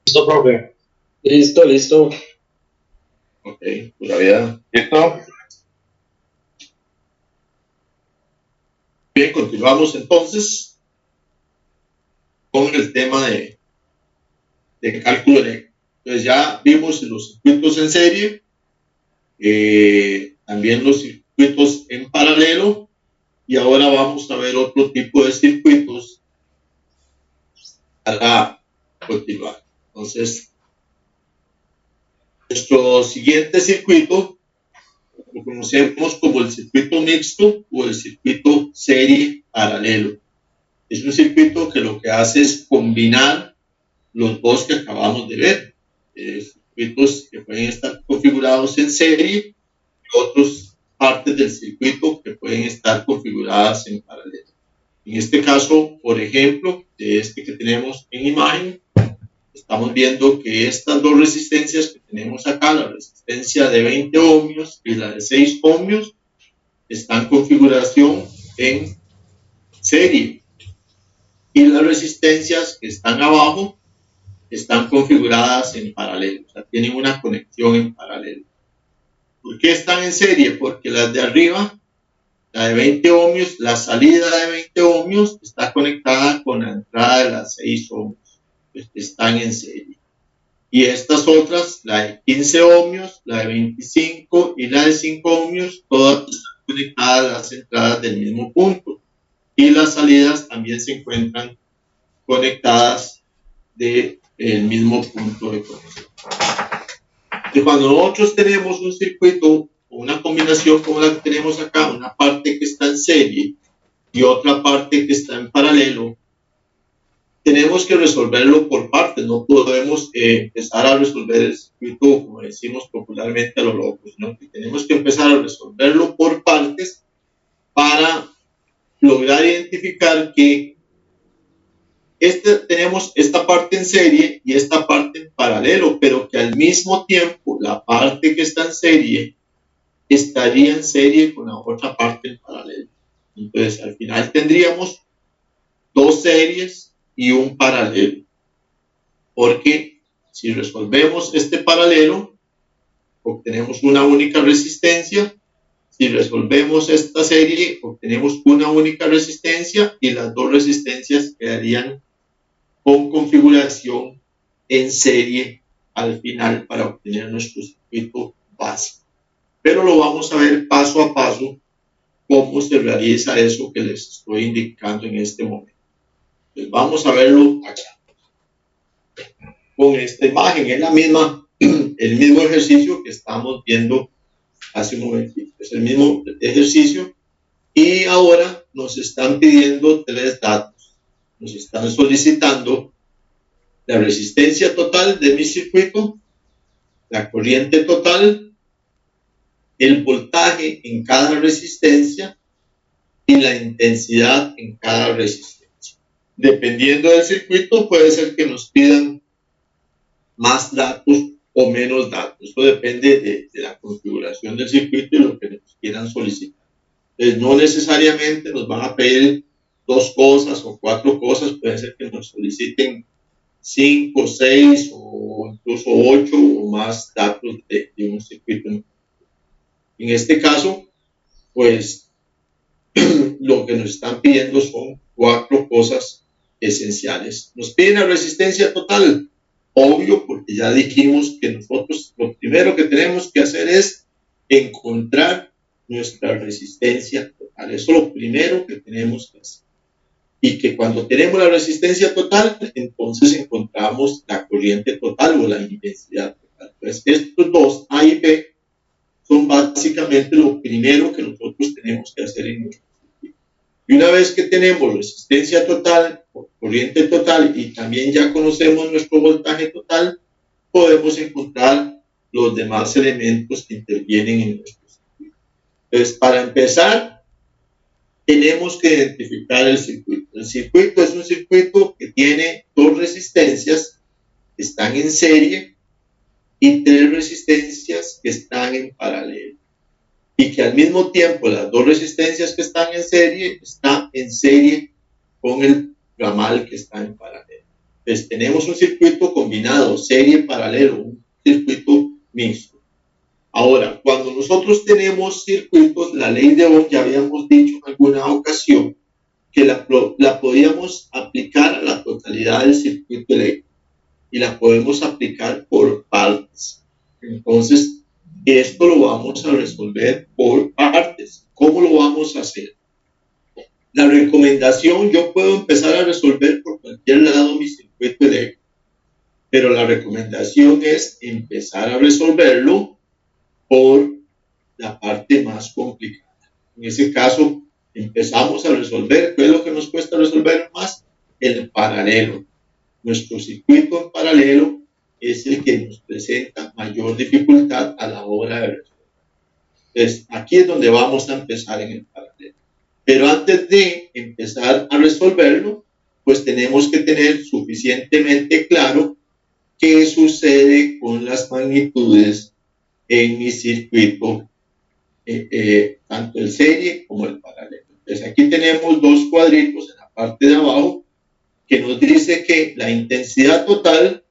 Listo, profe. Listo. Ok, pura vida. ¿Listo? Bien, continuamos entonces con el tema de cálculo eléctrico. Entonces ya vimos los circuitos en serie, también los circuitos en paralelo, y ahora vamos a ver otro tipo de circuitos para continuar. Entonces, nuestro siguiente circuito lo conocemos como el circuito mixto o el circuito serie paralelo. Es un circuito que lo que hace es combinar los dos que acabamos de ver, circuitos que pueden estar configurados en serie y otras partes del circuito que pueden estar configuradas en paralelo. En este caso, por ejemplo, de este que tenemos en imagen, estamos viendo que estas dos resistencias que tenemos acá, la resistencia de 20 ohmios y la de 6 ohmios, están en configuración en serie. Y las resistencias que están abajo están configuradas en paralelo, o sea, tienen una conexión en paralelo. ¿Por qué están en serie? Porque las de arriba, la de 20 ohmios, la salida de 20 ohmios está conectada con la entrada de las 6 ohmios, pues están en serie. Y estas otras, la de 15 ohmios, la de 25 y la de 5 ohmios, todas están conectadas a las entradas del mismo punto. Y las salidas también se encuentran conectadas del mismo punto de conexión. Y cuando nosotros tenemos un circuito o una combinación como la que tenemos acá, una parte que está en serie y otra parte que está en paralelo, tenemos que resolverlo por partes, no podemos empezar a resolver el circuito, como decimos popularmente, a lo loco, sino que tenemos que empezar a resolverlo por partes para lograr identificar que tenemos esta parte en serie y esta parte en paralelo, pero que al mismo tiempo la parte que está en serie estaría en serie con la otra parte en paralelo. Entonces, al final tendríamos dos series y un paralelo, porque si resolvemos este paralelo, obtenemos una única resistencia. Si resolvemos esta serie, obtenemos una única resistencia y las dos resistencias quedarían con configuración en serie al final para obtener nuestro circuito básico. Pero lo vamos a ver paso a paso cómo se realiza eso que les estoy indicando en este momento. Entonces vamos a verlo acá. Con esta imagen es el mismo ejercicio que estamos viendo hace un momentito. Es el mismo ejercicio y ahora nos están pidiendo tres datos. Nos están solicitando la resistencia total de mi circuito, la corriente total, el voltaje en cada resistencia y la intensidad en cada resistencia. Dependiendo del circuito, puede ser que nos pidan más datos o menos datos. Eso depende de la configuración del circuito y lo que nos quieran solicitar. Entonces, no necesariamente nos van a pedir 2 cosas o 4 cosas, puede ser que nos soliciten 5, 6 o incluso 8 o más datos de un circuito. En este caso, pues lo que nos están pidiendo son 4 cosas esenciales. Nos piden la resistencia total, obvio, porque ya dijimos que nosotros lo primero que tenemos que hacer es encontrar nuestra resistencia total. Eso es lo primero que tenemos que hacer. Y que cuando tenemos la resistencia total, entonces encontramos la corriente total o la intensidad total. Entonces, estos dos, A y B, son básicamente lo primero que nosotros tenemos que hacer en nuestro circuito. Y una vez que tenemos resistencia total, corriente total y también ya conocemos nuestro voltaje total, podemos encontrar los demás elementos que intervienen en nuestro circuito. Entonces, para empezar, tenemos que identificar el circuito. El circuito es un circuito que tiene 2 resistencias que están en serie y 3 resistencias que están en paralelo. Y que al mismo tiempo las 2 resistencias que están en serie con el ramal que está en paralelo. Entonces tenemos un circuito combinado, serie, paralelo, un circuito mixto. Ahora, cuando nosotros tenemos circuitos, la ley de Ohm, ya habíamos dicho en alguna ocasión, que la podíamos aplicar a la totalidad del circuito eléctrico y la podemos aplicar por partes. Entonces, esto lo vamos a resolver por partes. ¿Cómo lo vamos a hacer? La recomendación, yo puedo empezar a resolver por cualquier lado mi circuito eléctrico, pero la recomendación es empezar a resolverlo por la parte más complicada. En ese caso, empezamos a resolver. ¿Qué es lo que nos cuesta resolver más? El paralelo. Nuestro circuito en paralelo es el que nos presenta mayor dificultad a la hora de resolver. Entonces, aquí es donde vamos a empezar en el paralelo. Pero antes de empezar a resolverlo, pues tenemos que tener suficientemente claro qué sucede con las magnitudes en mi circuito, tanto el serie como el paralelo. Entonces aquí tenemos 2 cuadritos en la parte de abajo que nos dice que la intensidad total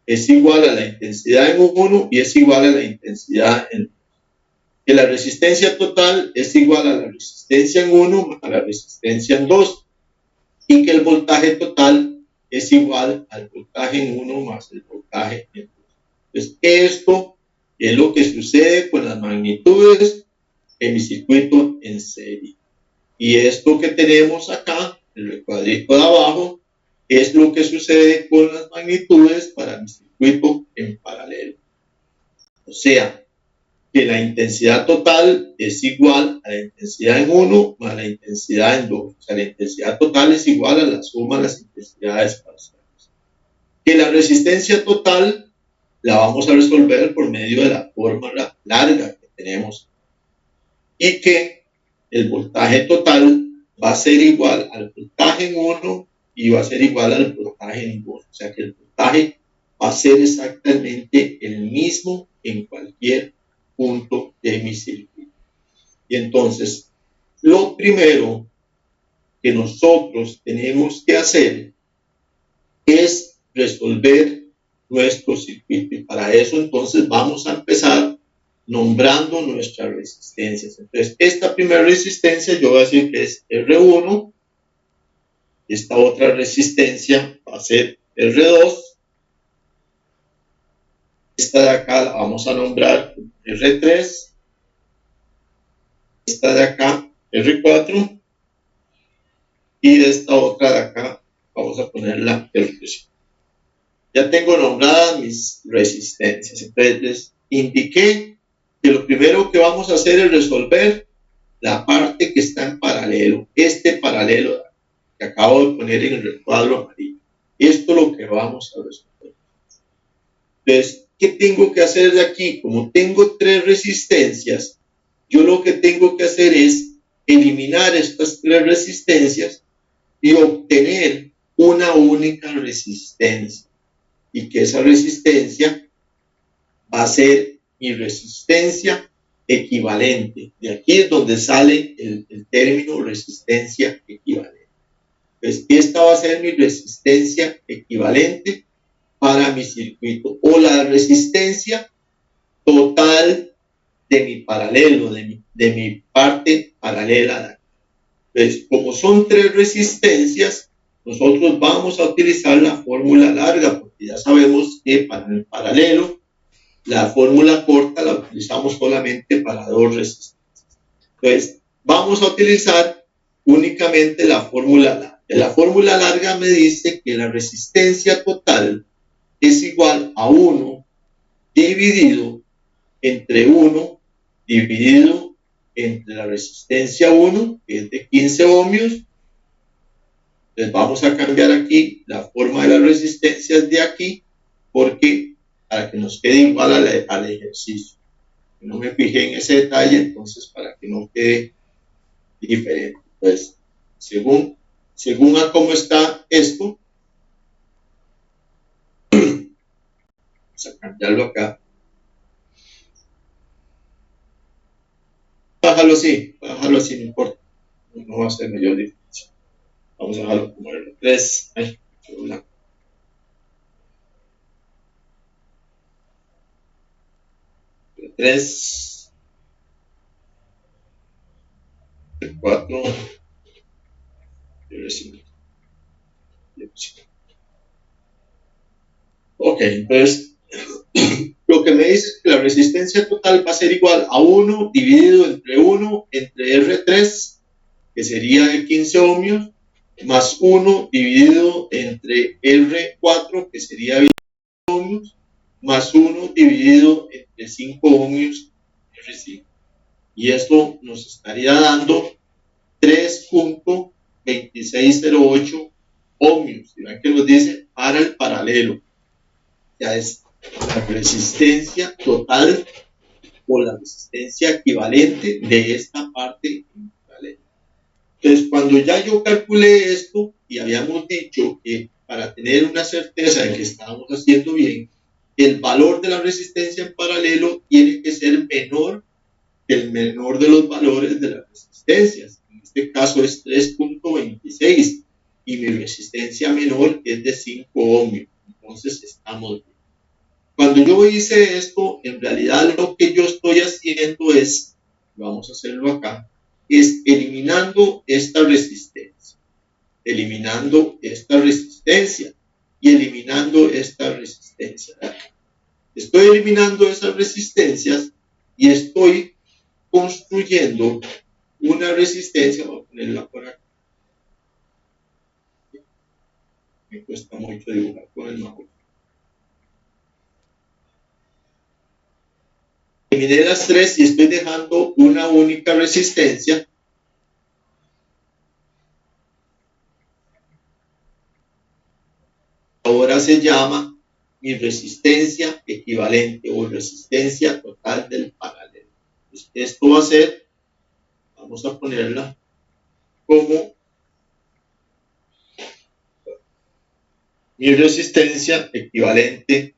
es igual a la intensidad en 1 y es igual a la intensidad en 2. Que la resistencia total es igual a la resistencia en 1 más la resistencia en 2 y que el voltaje total es igual al voltaje en 1 más el voltaje en 2. Entonces esto es lo que sucede con las magnitudes en mi circuito en serie. Y esto que tenemos acá, el cuadrito de abajo, es lo que sucede con las magnitudes para mi circuito en paralelo. O sea, que la intensidad total es igual a la intensidad en 1 más la intensidad en 2. O sea, la intensidad total es igual a la suma de las intensidades parciales. Que la resistencia total la vamos a resolver por medio de la fórmula larga que tenemos y que el voltaje total va a ser igual al voltaje en 1 y va a ser igual al voltaje en 2. O sea que el voltaje va a ser exactamente el mismo en cualquier punto de mi circuito. Y entonces, lo primero que nosotros tenemos que hacer es resolver nuestro circuito. Y para eso entonces vamos a empezar nombrando nuestras resistencias. Entonces, esta primera resistencia yo voy a decir que es R1. Esta otra resistencia va a ser R2. Esta de acá la vamos a nombrar R3. Esta de acá, R4. Y esta otra de acá vamos a ponerla R5. Ya tengo nombradas mis resistencias. Entonces les indiqué que lo primero que vamos a hacer es resolver la parte que está en paralelo. Este paralelo que acabo de poner en el recuadro amarillo. Esto es lo que vamos a resolver. Entonces, ¿qué tengo que hacer de aquí? Como tengo 3 resistencias, yo lo que tengo que hacer es eliminar estas tres resistencias y obtener una única resistencia, y que esa resistencia va a ser mi resistencia equivalente. De aquí es donde sale el término resistencia equivalente. Pues esta va a ser mi resistencia equivalente para mi circuito, o la resistencia total de mi paralelo, de mi parte paralela. Pues como son tres resistencias, nosotros vamos a utilizar la fórmula larga, porque ya sabemos que para el paralelo la fórmula corta la utilizamos solamente para dos resistencias. Entonces vamos a utilizar únicamente la fórmula larga. La fórmula larga me dice que la resistencia total es igual a 1 dividido entre 1 dividido entre la resistencia 1, que es de 15 ohmios. Entonces vamos a cambiar aquí la forma de las resistencias de aquí, porque para que nos quede igual al ejercicio. No me fijé en ese detalle, entonces para que no quede diferente. Pues según a cómo está esto, vamos a cambiarlo acá. Bájalo así, no importa, no va a hacer mayor diferencia. Vamos a dejarlo como R3. Ay, qué blanco. R3, R4, R5. Ok, entonces lo que me dice es que la resistencia total va a ser igual a 1 dividido entre 1 entre R3, que sería de 15 ohmios, más 1 dividido entre R4, que sería de 20 ohmios, más 1 dividido entre 5 ohmios R5. Y esto nos estaría dando 3.2608 ohmios. Y vean que nos dice para el paralelo. Ya es la resistencia total o la resistencia equivalente de esta parte en paralelo. Entonces, cuando ya yo calculé esto y habíamos dicho que para tener una certeza de que estábamos haciendo bien, el valor de la resistencia en paralelo tiene que ser menor que el menor de los valores de las resistencias. En este caso es 3.26 y mi resistencia menor es de 5 ohmios. Entonces estamos bien. Cuando yo hice esto, en realidad lo que yo estoy haciendo es, vamos a hacerlo acá, es eliminando esta resistencia y eliminando esta resistencia. Estoy eliminando esas resistencias y estoy construyendo una resistencia. Voy a ponerla por acá. Me cuesta mucho dibujar con el mouse. Eliminé las tres y estoy dejando una única resistencia. Ahora se llama mi resistencia equivalente o resistencia total del paralelo. Entonces, esto va a ser, vamos a ponerla como mi resistencia equivalente.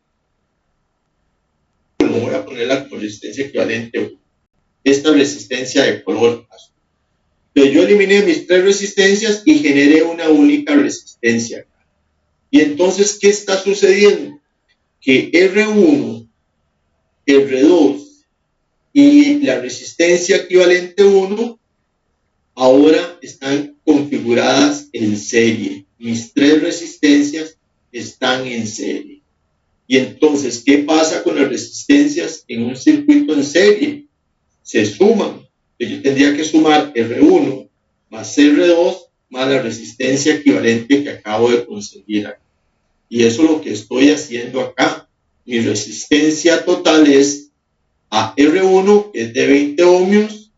Bueno, voy a ponerla como resistencia equivalente. Esta resistencia de color azul. Entonces yo eliminé mis tres resistencias y generé una única resistencia. Y entonces, ¿qué está sucediendo? Que R1, R2 y la resistencia equivalente 1 ahora están configuradas en serie. Mis tres resistencias están en serie. Y entonces, ¿qué pasa con las resistencias en un circuito en serie? Se suman. Yo tendría que sumar R1 más R2 más la resistencia equivalente que acabo de conseguir acá. Y eso es lo que estoy haciendo acá. Mi resistencia total es a R1, que es de 20 ohmios,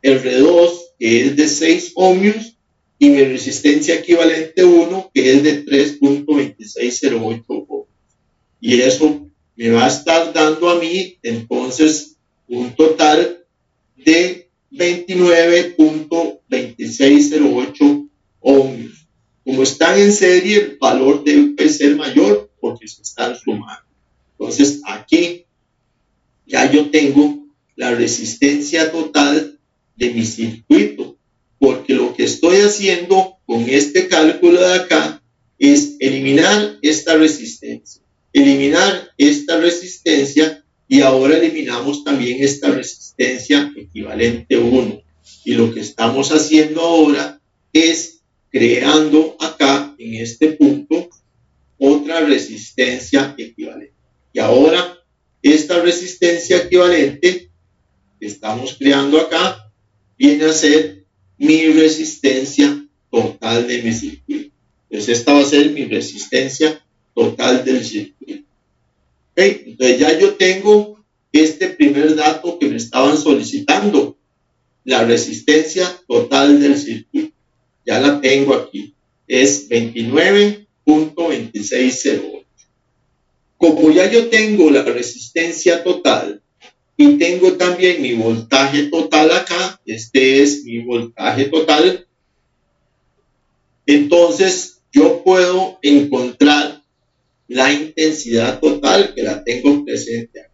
R2, que es de 6 ohmios, y mi resistencia equivalente 1, que es de 3.2608 ohmios. Y eso me va a estar dando a mí, entonces, un total de 29.2608 ohmios. Como están en serie, el valor debe ser mayor porque se están sumando. Entonces, aquí ya yo tengo la resistencia total de mi circuito, porque lo que estoy haciendo con este cálculo de acá es eliminar esta resistencia y ahora eliminamos también esta resistencia equivalente 1. Y lo que estamos haciendo ahora es creando acá en este punto otra resistencia equivalente. Y ahora esta resistencia equivalente que estamos creando acá viene a ser mi resistencia total de mi circuito. Entonces esta va a ser mi resistencia total del circuito. ¿Okay? Entonces ya yo tengo este primer dato que me estaban solicitando, la resistencia total del circuito. Ya la tengo aquí, es 29.2608. Como ya yo tengo la resistencia total y tengo también mi voltaje total acá, este es mi voltaje total, entonces yo puedo encontrar la intensidad total que la tengo presente acá.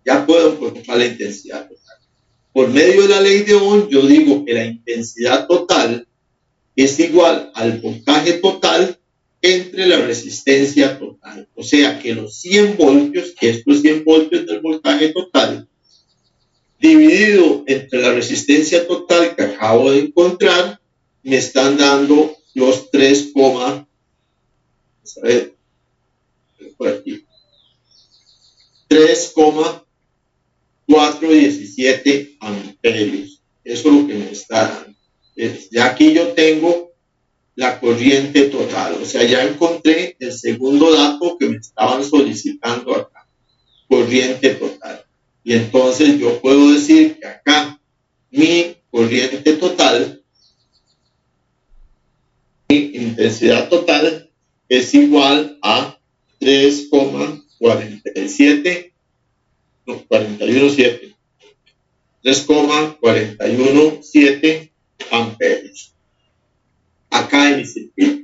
Ya puedo encontrar la intensidad total. Por medio de la ley de Ohm, yo digo que la intensidad total es igual al voltaje total entre la resistencia total. O sea que los 100 voltios, que estos 100 voltios del voltaje total, dividido entre la resistencia total que acabo de encontrar, me están dando los 3,417 amperios. Eso es lo que me está dando. Ya aquí yo tengo la corriente total, o sea, ya encontré el segundo dato que me estaban solicitando acá, corriente total. Y entonces yo puedo decir que acá mi corriente total, mi intensidad total es igual a 3,417 amperios acá en mi circuito.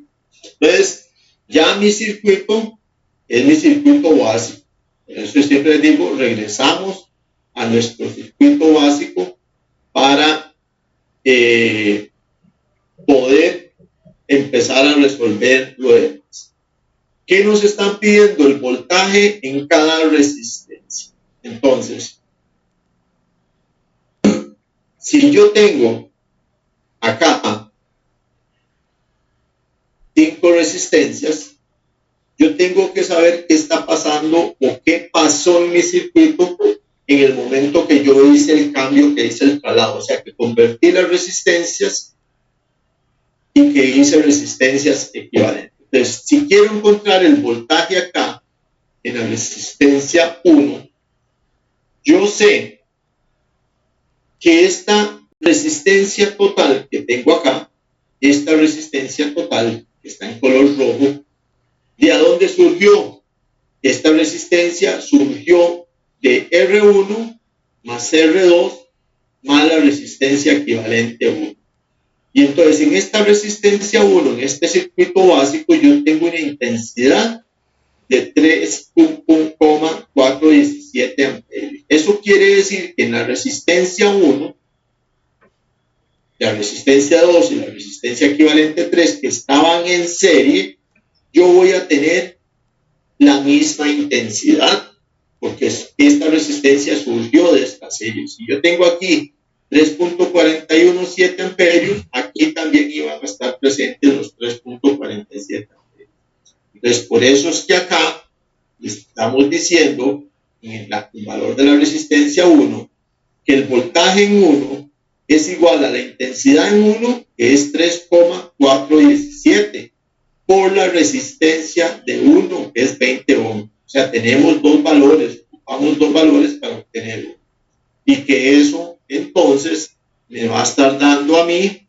Entonces, ya mi circuito es mi circuito básico. Por eso siempre les digo, regresamos a nuestro circuito básico para poder empezar a resolver lo demás. ¿Qué nos están pidiendo? El voltaje en cada resistencia. Entonces, si yo tengo acá 5 resistencias, yo tengo que saber qué está pasando o qué pasó en mi circuito en el momento que yo hice el cambio, que hice el traslado, o sea, que convertí las resistencias y que hice resistencias equivalentes. Entonces, si quiero encontrar el voltaje acá en la resistencia 1, yo sé que esta resistencia total que tengo acá, esta resistencia total que está en color rojo, ¿de dónde surgió? Esta resistencia surgió de R1 más R2 más la resistencia equivalente 1. Y entonces en esta resistencia 1, en este circuito básico, yo tengo una intensidad de 3,417 amperios. Eso quiere decir que en la resistencia 1, la resistencia 2 y la resistencia equivalente 3 que estaban en serie, yo voy a tener la misma intensidad, porque esta resistencia surgió de esta serie. Si yo tengo aquí 3,417 amperios, aquí también iban a estar presentes los 3,47 amperios. Entonces, por eso es que acá estamos diciendo, en el valor de la resistencia 1, que el voltaje en 1 es igual a la intensidad en 1, que es 3,417, por la resistencia de 1, que es 20 ohms. O sea, tenemos dos valores, ocupamos dos valores para obtenerlo. Y que eso, entonces, me va a estar dando a mí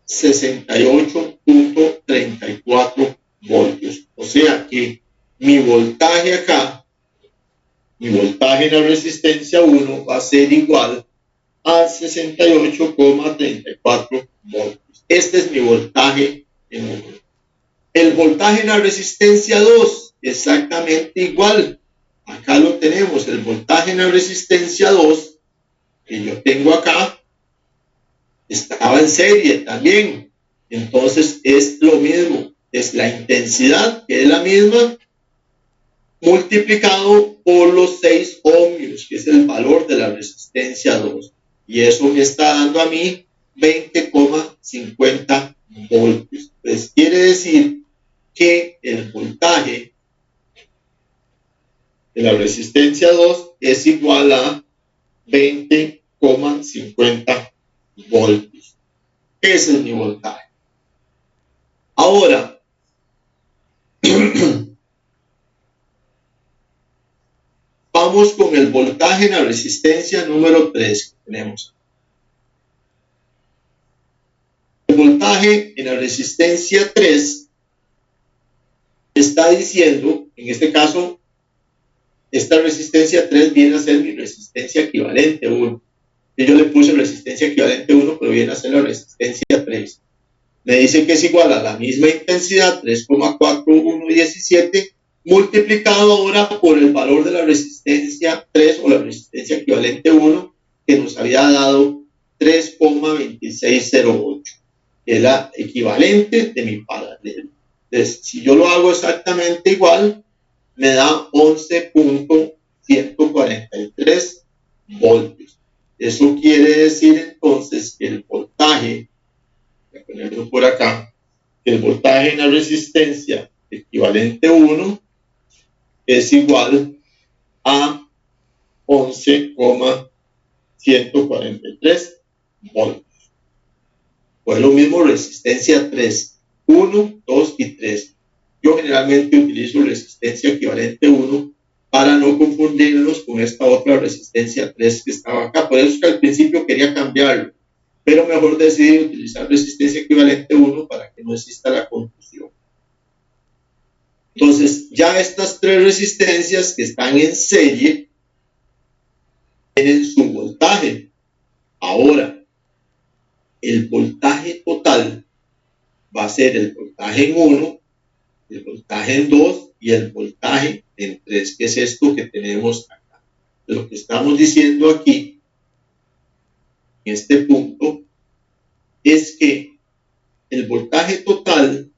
68.34 voltios. O sea que mi voltaje acá mi voltaje en la resistencia 1 va a ser igual a 68,34 voltios. Este es mi voltaje en 1. El voltaje en la resistencia 2, exactamente igual. Acá lo tenemos, el voltaje en la resistencia 2, que yo tengo acá, estaba en serie también. Entonces es lo mismo, es la intensidad, que es la misma, multiplicado por los 6 ohmios, que es el valor de la resistencia 2. Y eso me está dando a mí 20,50 voltios. Pues quiere decir que el voltaje de la resistencia 2 es igual a 20,50 voltios. Ese es mi voltaje. Ahora, vamos con el voltaje en la resistencia número 3 que tenemos. El voltaje en la resistencia 3 está diciendo, en este caso, esta resistencia 3 viene a ser mi resistencia equivalente 1. Yo le puse resistencia equivalente 1, pero viene a ser la resistencia 3. Me dice que es igual a la misma intensidad, 3,4117, multiplicado ahora por el valor de la resistencia 3 o la resistencia equivalente 1, que nos había dado 3,2608, que es la equivalente de mi paralelo. Entonces, si yo lo hago exactamente igual, me da 11,143 voltios. Eso quiere decir entonces que el voltaje, voy a ponerlo por acá, que el voltaje en la resistencia equivalente 1 es igual a 11,143 voltios. Pues lo mismo resistencia 3, 1, 2 y 3. Yo generalmente utilizo resistencia equivalente 1 para no confundirlos con esta otra resistencia 3 que estaba acá. Por eso es que al principio quería cambiarlo, pero mejor decidí utilizar resistencia equivalente 1 para que no exista la confusión. Entonces, ya estas tres resistencias que están en serie tienen su voltaje. Ahora, el voltaje total va a ser el voltaje en 1, el voltaje en 2 y el voltaje en 3, que es esto que tenemos acá. Lo que estamos diciendo aquí, en este punto, es que el voltaje total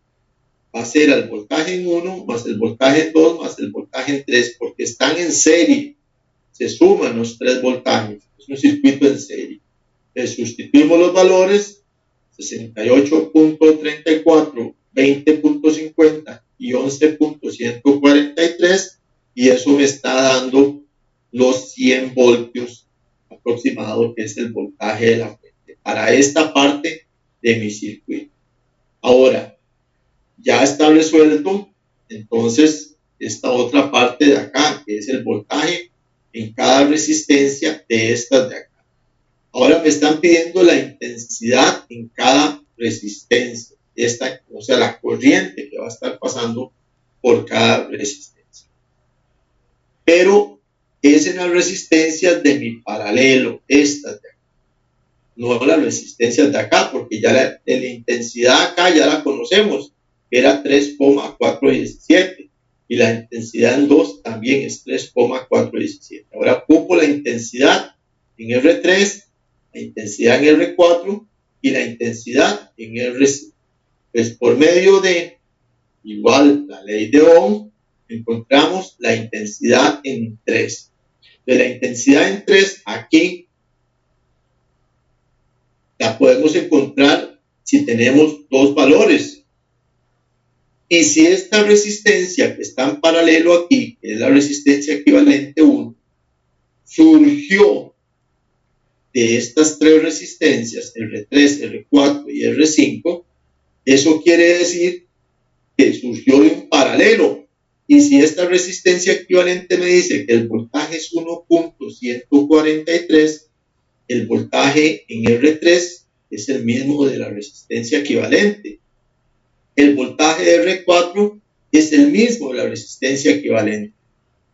va a ser el voltaje en 1 más el voltaje en 2 más el voltaje en 3, porque están en serie, se suman los tres voltajes, es un circuito en serie. Sustituimos los valores, 68.34, 20.50 y 11.143, y eso me está dando los 100 voltios aproximados, que es el voltaje de la fuente, para esta parte de mi circuito. Ahora, ya está resuelto, entonces, esta otra parte de acá, que es el voltaje en cada resistencia de estas de acá. Ahora me están pidiendo la intensidad en cada resistencia, o sea, la corriente que va a estar pasando por cada resistencia. Pero es en las resistencias de mi paralelo, estas de acá, no las resistencias de acá, porque ya la intensidad acá ya la conocemos, era 3,417, y la intensidad en 2 también es 3,417. Ahora ocupo la intensidad en R3, la intensidad en R4 y la intensidad en R5. Pues por medio de igual la ley de Ohm, encontramos la intensidad en 3. De la intensidad en 3, aquí la podemos encontrar si tenemos dos valores. Y si esta resistencia que está en paralelo aquí, que es la resistencia equivalente 1, surgió de estas tres resistencias, R3, R4 y R5, eso quiere decir que surgió de un paralelo. Y si esta resistencia equivalente me dice que el voltaje es 1.143, el voltaje en R3 es el mismo de la resistencia equivalente. El voltaje de R4 es el mismo de la resistencia equivalente.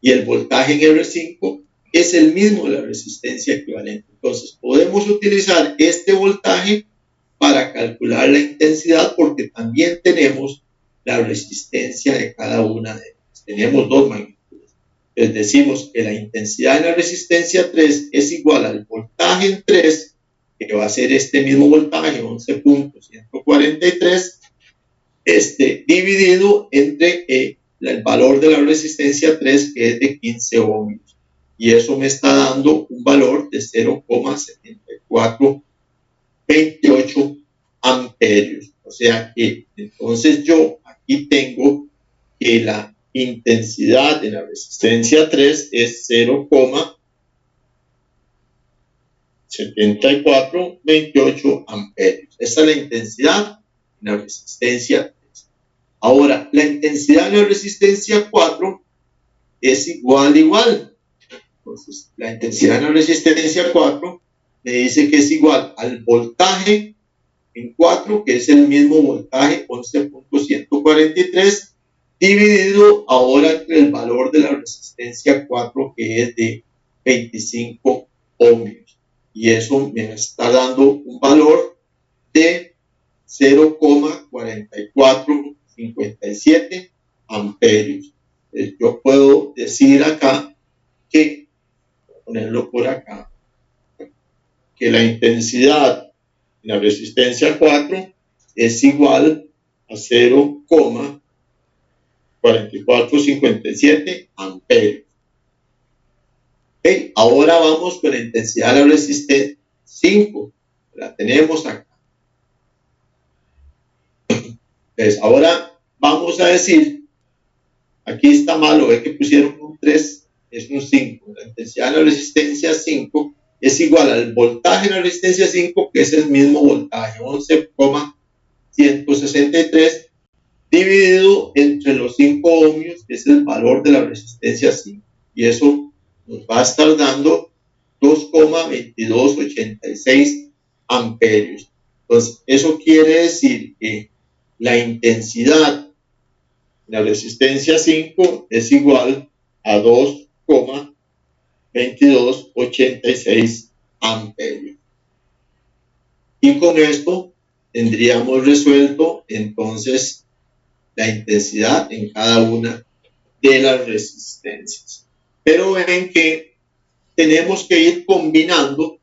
y el voltaje en R5 es el mismo de la resistencia equivalente. Entonces, podemos utilizar este voltaje para calcular la intensidad porque también tenemos la resistencia de cada una de ellas. Tenemos dos magnitudes. Les decimos que la intensidad en la resistencia 3 es igual al voltaje en 3, que va a ser este mismo voltaje, 11.143, dividido entre el valor de la resistencia 3, que es de 15 ohmios. Y eso me está dando un valor de 0,7428 amperios. O sea que entonces yo aquí tengo que la intensidad de la resistencia 3 es 0,7428 amperios. Esa es la intensidad de la resistencia 3. Ahora, la intensidad de la resistencia 4 es igual. Entonces, la intensidad de la resistencia 4 me dice que es igual al voltaje en 4, que es el mismo voltaje, 11.143, dividido ahora entre el valor de la resistencia 4, que es de 25 ohmios. Y eso me está dando un valor de 0,4457 amperios. Yo puedo decir acá que, ponerlo por acá, que la intensidad de la resistencia 4 es igual a 0,4457 amperios. Okay, ahora vamos con la intensidad de la resistencia 5. La tenemos acá. Entonces, ahora vamos a decir, aquí está malo, ve que pusieron un 3, es un 5. La intensidad de la resistencia 5 es igual al voltaje de la resistencia 5, que es el mismo voltaje, 11,163, dividido entre los 5 ohmios, que es el valor de la resistencia 5. Y eso nos va a estar dando 2,2286 amperios. Entonces, eso quiere decir que la intensidad de la resistencia 5 es igual a 2,2286 amperios. Y con esto tendríamos resuelto entonces la intensidad en cada una de las resistencias. Pero ven que tenemos que ir combinando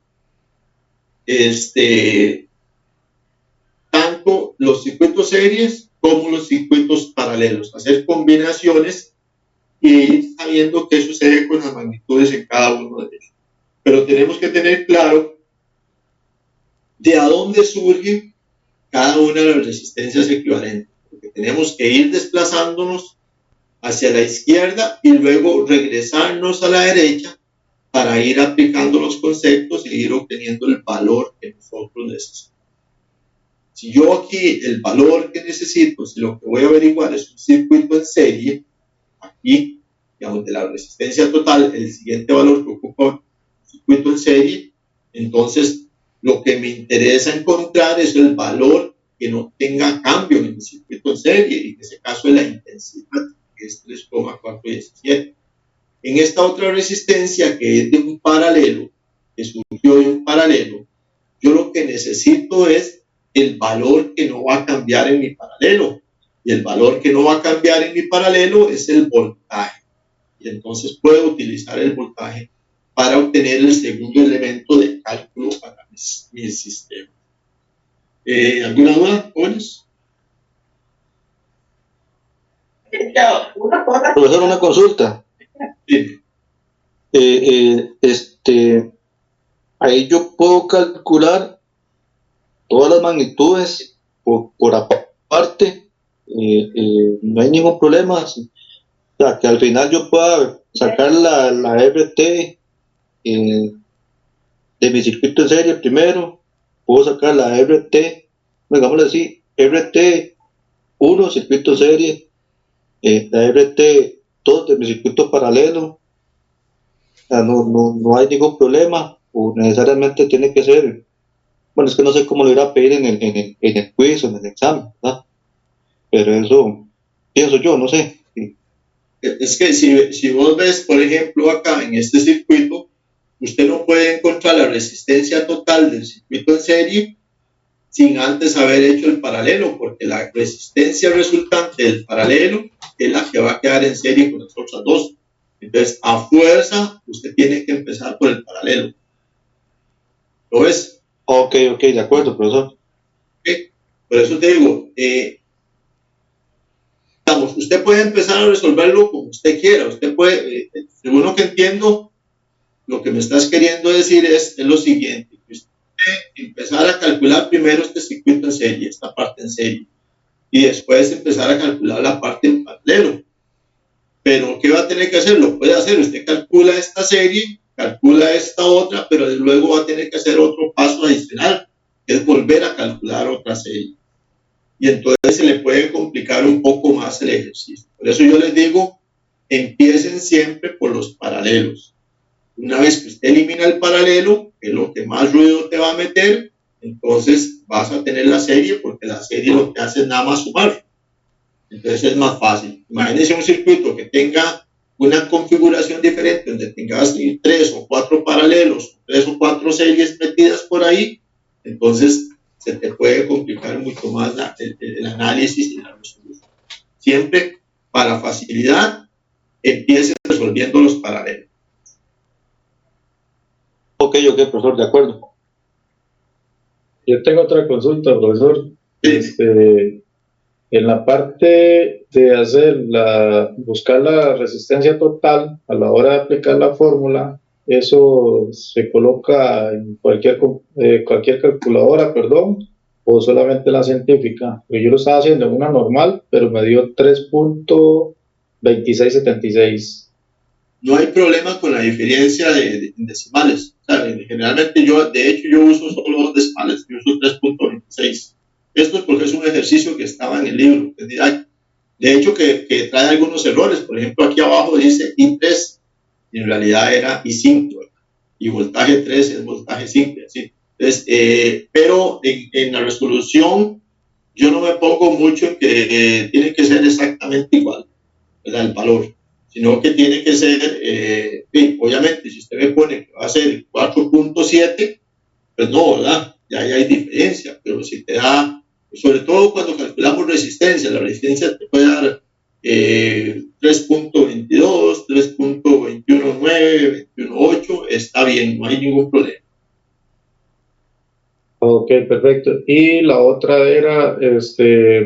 tanto los circuitos series como los circuitos paralelos, hacer combinaciones y ir sabiendo qué sucede con las magnitudes en cada uno de ellos. Pero tenemos que tener claro de a dónde surge cada una de las resistencias equivalentes, porque tenemos que ir desplazándonos hacia la izquierda y luego regresarnos a la derecha para ir aplicando los conceptos e ir obteniendo el valor que nosotros necesitamos. Si yo aquí el valor que necesito, si lo que voy a averiguar es un circuito en serie, aquí, digamos, de la resistencia total, el siguiente valor que ocupa un circuito en serie, entonces lo que me interesa encontrar es el valor que no tenga cambio en el circuito en serie, y en ese caso es la intensidad, que es 3,417. En esta otra resistencia, que es de un paralelo, que surgió de un paralelo, yo lo que necesito es el valor que no va a cambiar en mi paralelo. Y el valor que no va a cambiar en mi paralelo es el voltaje. Y entonces puedo utilizar el voltaje para obtener el segundo elemento de cálculo para mi sistema. ¿Alguna duda, jóvenes? Profesor, una consulta. Sí. Ahí yo puedo calcular todas las magnitudes por aparte, no hay ningún problema. O sea, que al final yo pueda sacar la RT de mi circuito en serie primero, puedo sacar la RT, digámoslo así, RT1 circuito en serie, la RT2 de mi circuito paralelo. O sea, no hay ningún problema, o necesariamente tiene que ser, bueno, es que no sé cómo lo irá a pedir en el quiz o en el examen, ¿verdad? Pero eso pienso yo, no sé. Sí. es que si vos ves, por ejemplo, acá en este circuito, usted no puede encontrar la resistencia total del circuito en serie sin antes haber hecho el paralelo, porque la resistencia resultante del paralelo es la que va a quedar en serie con las otras dos. Entonces, a fuerza, usted tiene que empezar por el paralelo. ¿Lo ves? Ok, de acuerdo, profesor. Okay. Por eso te digo, usted puede empezar a resolverlo como usted quiera. Usted puede, según lo que entiendo, lo que me estás queriendo decir es lo siguiente: que usted puede empezar a calcular primero este circuito en serie, esta parte en serie, y después empezar a calcular la parte en paralelo. Pero ¿qué va a tener que hacer? Lo puede hacer. Usted calcula esta serie, calcula esta otra, pero luego va a tener que hacer otro paso adicional, que es volver a calcular otra serie. Y entonces se le puede complicar un poco más el ejercicio. Por eso yo les digo, empiecen siempre por los paralelos. Una vez que usted elimina el paralelo, que es lo que más ruido te va a meter, entonces vas a tener la serie, porque la serie lo que hace es nada más sumar. Entonces es más fácil. Imagínense un circuito que tenga una configuración diferente, donde tengas 3 o 4 paralelos, 3 o 4 series metidas por ahí, entonces se te puede complicar mucho más el análisis y la resolución. Siempre, para facilidad, empieces resolviendo los paralelos. Ok, profesor, de acuerdo. Yo tengo otra consulta, profesor. Sí. En la parte de buscar la resistencia total a la hora de aplicar la fórmula, eso se coloca en cualquier calculadora, o solamente la científica. Yo lo estaba haciendo en una normal, pero me dio 3.2676. No hay problema con la diferencia de decimales. O sea, generalmente yo uso solo 2 decimales, yo uso 3.26. Esto es porque es un ejercicio que estaba en el libro, que es didáctico. De hecho, que trae algunos errores. Por ejemplo, aquí abajo dice I3, y en realidad era I5, ¿verdad? Y voltaje 3 es voltaje 5, así. Entonces, pero en la resolución yo no me pongo mucho en que tiene que ser exactamente igual, ¿verdad? El valor, sino que tiene que ser, obviamente, si usted me pone que va a ser 4.7, pues no, ¿verdad? Ya hay diferencia, pero si te da, sobre todo cuando calculamos resistencia, la resistencia te puede dar 3.22, 3.219, 21.8, está bien, no hay ningún problema. Ok, perfecto. Y la otra era,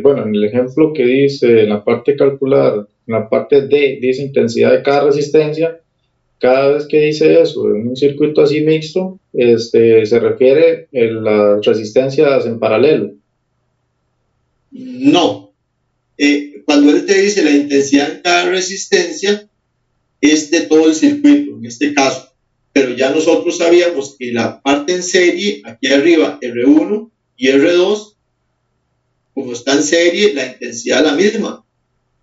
bueno, en el ejemplo que dice, en la parte calcular, en la parte D, dice intensidad de cada resistencia. Cada vez que dice eso, en un circuito así mixto, se refiere a las resistencias en paralelo. No. Cuando él te dice la intensidad en cada resistencia, es de todo el circuito, en este caso. Pero ya nosotros sabíamos que la parte en serie, aquí arriba, R1 y R2, como está en serie, la intensidad es la misma,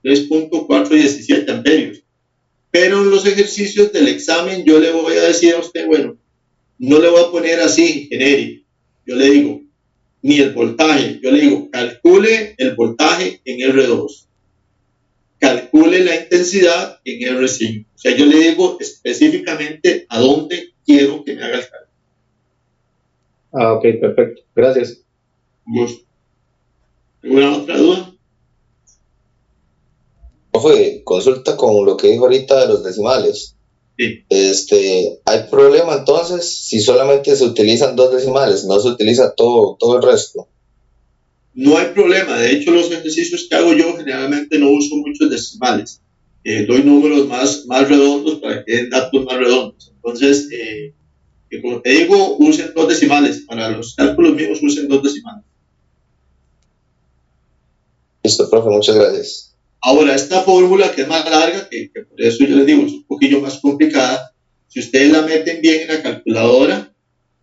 3.417 amperios. Pero en los ejercicios del examen yo le voy a decir a usted, bueno, no le voy a poner así genérico. Yo le digo, ni el voltaje, yo le digo, calcule el voltaje en R2. Calcule la intensidad en R5. O sea, yo le digo específicamente a dónde quiero que me haga el cálculo. Ok, perfecto. Gracias. ¿Alguna otra duda? Profe, consulta con lo que dijo ahorita de los decimales. Sí. ¿Hay problema entonces si solamente se utilizan 2 decimales, no se utiliza todo el resto? No hay problema. De hecho, los ejercicios que hago yo generalmente no uso muchos decimales. Doy números más redondos para que den datos más redondos. Entonces, como te digo, usen 2 decimales. Para los cálculos míos, usen 2 decimales. Listo, profe, muchas gracias. Ahora, esta fórmula que es más larga, que por eso yo les digo, es un poquillo más complicada. Si ustedes la meten bien en la calculadora,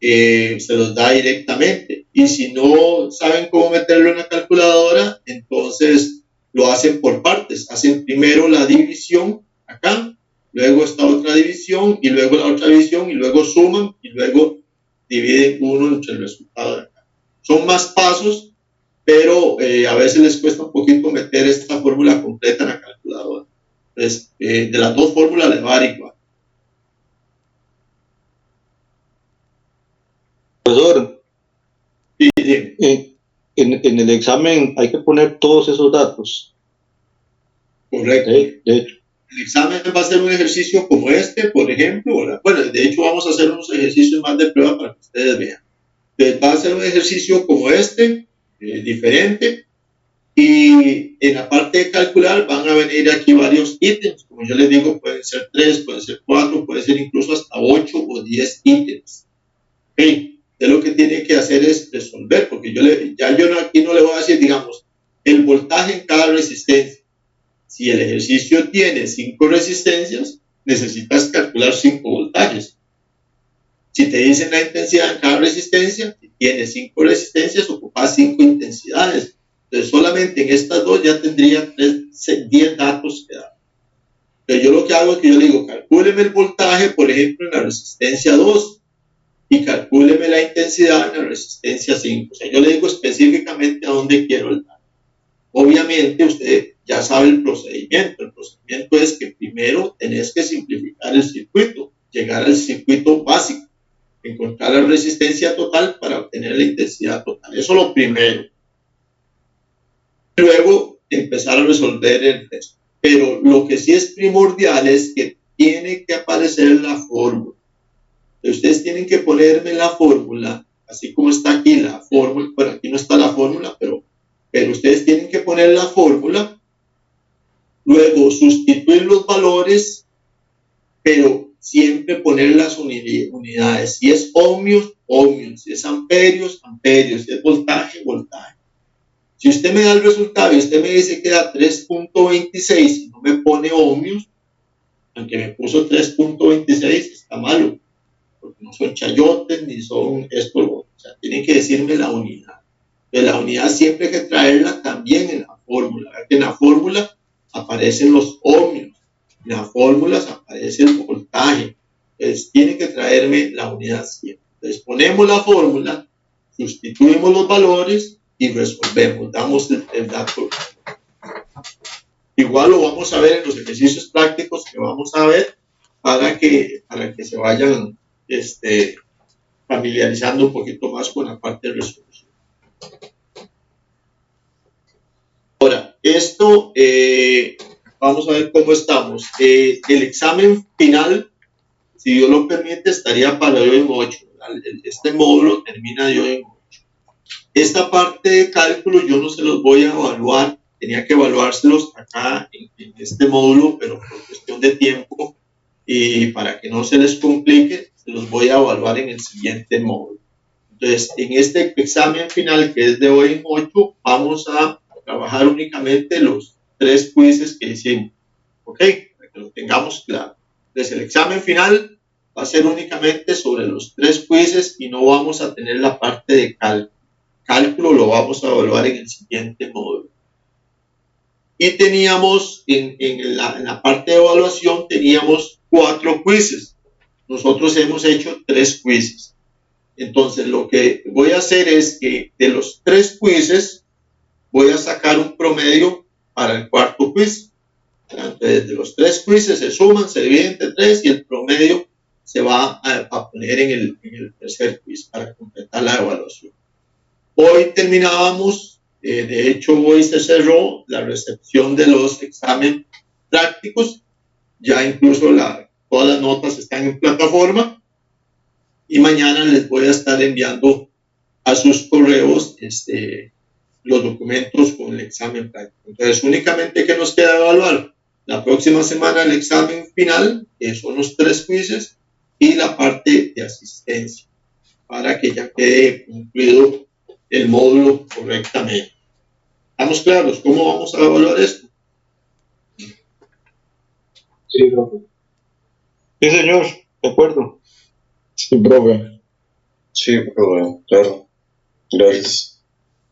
se los da directamente. Y si no saben cómo meterlo en la calculadora, entonces lo hacen por partes. Hacen primero la división acá, luego esta otra división, y luego la otra división, y luego suman, y luego dividen uno entre el resultado de acá. Son más pasos, pero a veces les cuesta un poquito meter esta fórmula completa en la calculadora. Entonces, de las dos fórmulas le va a dar igual. Profesor, Sí, sí, en el examen hay que poner todos esos datos. correcto. De hecho, El examen va a ser un ejercicio como este, por ejemplo, ¿verdad? Bueno, de hecho vamos a hacer unos ejercicios más de prueba para que ustedes vean. Entonces, va a ser un ejercicio como este, diferente, y en la parte de calcular van a venir aquí varios ítems, como yo les digo, pueden ser 3, pueden ser 4, pueden ser incluso hasta 8 o 10 ítems. Okay. Usted lo que tiene que hacer es resolver, porque yo aquí no le voy a decir, digamos, el voltaje en cada resistencia. Si el ejercicio tiene 5 resistencias, necesitas calcular 5 voltajes. Si te dicen la intensidad en cada resistencia, si tiene 5 resistencias, ocupas 5 intensidades. Entonces, solamente en estas dos ya tendría 10 datos que dar. Entonces, yo lo que hago es que yo le digo, calcúleme el voltaje, por ejemplo, en la resistencia 2 y calcúleme la intensidad en la resistencia 5. O sea, yo le digo específicamente a dónde quiero el dato. Obviamente, usted ya sabe el procedimiento. El procedimiento es que primero tenés que simplificar el circuito, llegar al circuito básico, encontrar la resistencia total para obtener la intensidad total. Eso es lo primero. Luego, empezar a resolver el resto. Pero lo que sí es primordial es que tiene que aparecer la fórmula. Ustedes tienen que ponerme la fórmula, así como está aquí la fórmula. Bueno, aquí no está la fórmula, pero ustedes tienen que poner la fórmula. Luego, sustituir los valores, pero siempre poner las unidades. Si es ohmios, ohmios. Si es amperios, amperios. Si es voltaje, voltaje. Si usted me da el resultado y usted me dice que da 3.26 y no me pone ohmios, aunque me puso 3.26, está malo, porque no son chayotes ni son esto. O sea, tienen que decirme la unidad. De la unidad siempre hay que traerla también en la fórmula. En la fórmula aparecen los ohmios, en las fórmulas aparece el voltaje. Entonces, tienen que traerme la unidad siempre. Entonces, ponemos la fórmula, sustituimos los valores y resolvemos, damos el dato. Igual lo vamos a ver en los ejercicios prácticos que vamos a ver para que se vayan familiarizando un poquito más con la parte de resolución. Ahora, esto, vamos a ver cómo estamos. El examen final, si Dios lo permite, estaría para hoy en 8. Este módulo termina de hoy en 8. Esta parte de cálculo yo no se los voy a evaluar, tenía que evaluárselos acá en este módulo, pero por cuestión de tiempo y para que no se les complique, se los voy a evaluar en el siguiente módulo. Entonces, en este examen final, que es de hoy en 8, vamos a trabajar únicamente los 3 quizzes que hicimos, ¿ok? Para que lo tengamos claro. Entonces, el examen final va a ser únicamente sobre los 3 quizzes y no vamos a tener la parte de cálculo. Cálculo lo vamos a evaluar en el siguiente módulo. Y teníamos, en la parte de evaluación, teníamos 4 quizzes. Nosotros hemos hecho 3 quizzes. Entonces, lo que voy a hacer es que de los 3 quizzes, voy a sacar un promedio para el 4º quiz. Entonces, de los 3 quizzes se suman, se dividen entre 3 y el promedio se va a poner en el 3er quiz para completar la evaluación. Hoy terminábamos, de hecho hoy se cerró la recepción de los exámenes prácticos, ya incluso todas las notas están en plataforma y mañana les voy a estar enviando a sus correos los documentos con el examen práctico. Entonces, únicamente que nos queda evaluar la próxima semana el examen final, que son los 3 quizzes, y la parte de asistencia, para que ya quede cumplido el módulo correctamente. ¿Estamos claros? ¿Cómo vamos a evaluar esto? Sí, profe. sí, señor, de acuerdo. Sí, profe. Sí, profe, claro. Gracias.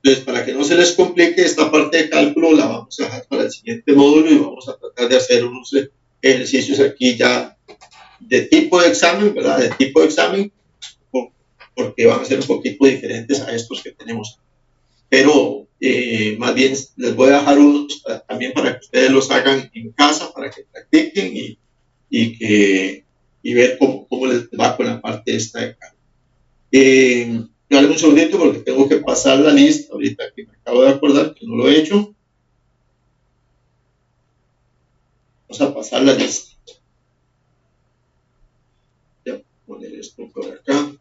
Entonces, para que no se les complique, esta parte de cálculo la vamos a dejar para el siguiente módulo y vamos a tratar de hacer unos ejercicios aquí ya de tipo de examen, ¿verdad? De tipo de examen, porque van a ser un poquito diferentes a estos que tenemos. Pero más bien les voy a dejar unos también para que ustedes los hagan en casa, para que practiquen y ver cómo les va con la parte esta de acá. Dale un segundito porque tengo que pasar la lista ahorita que me acabo de acordar que no lo he hecho. Vamos a pasar la lista. Voy a poner esto por acá.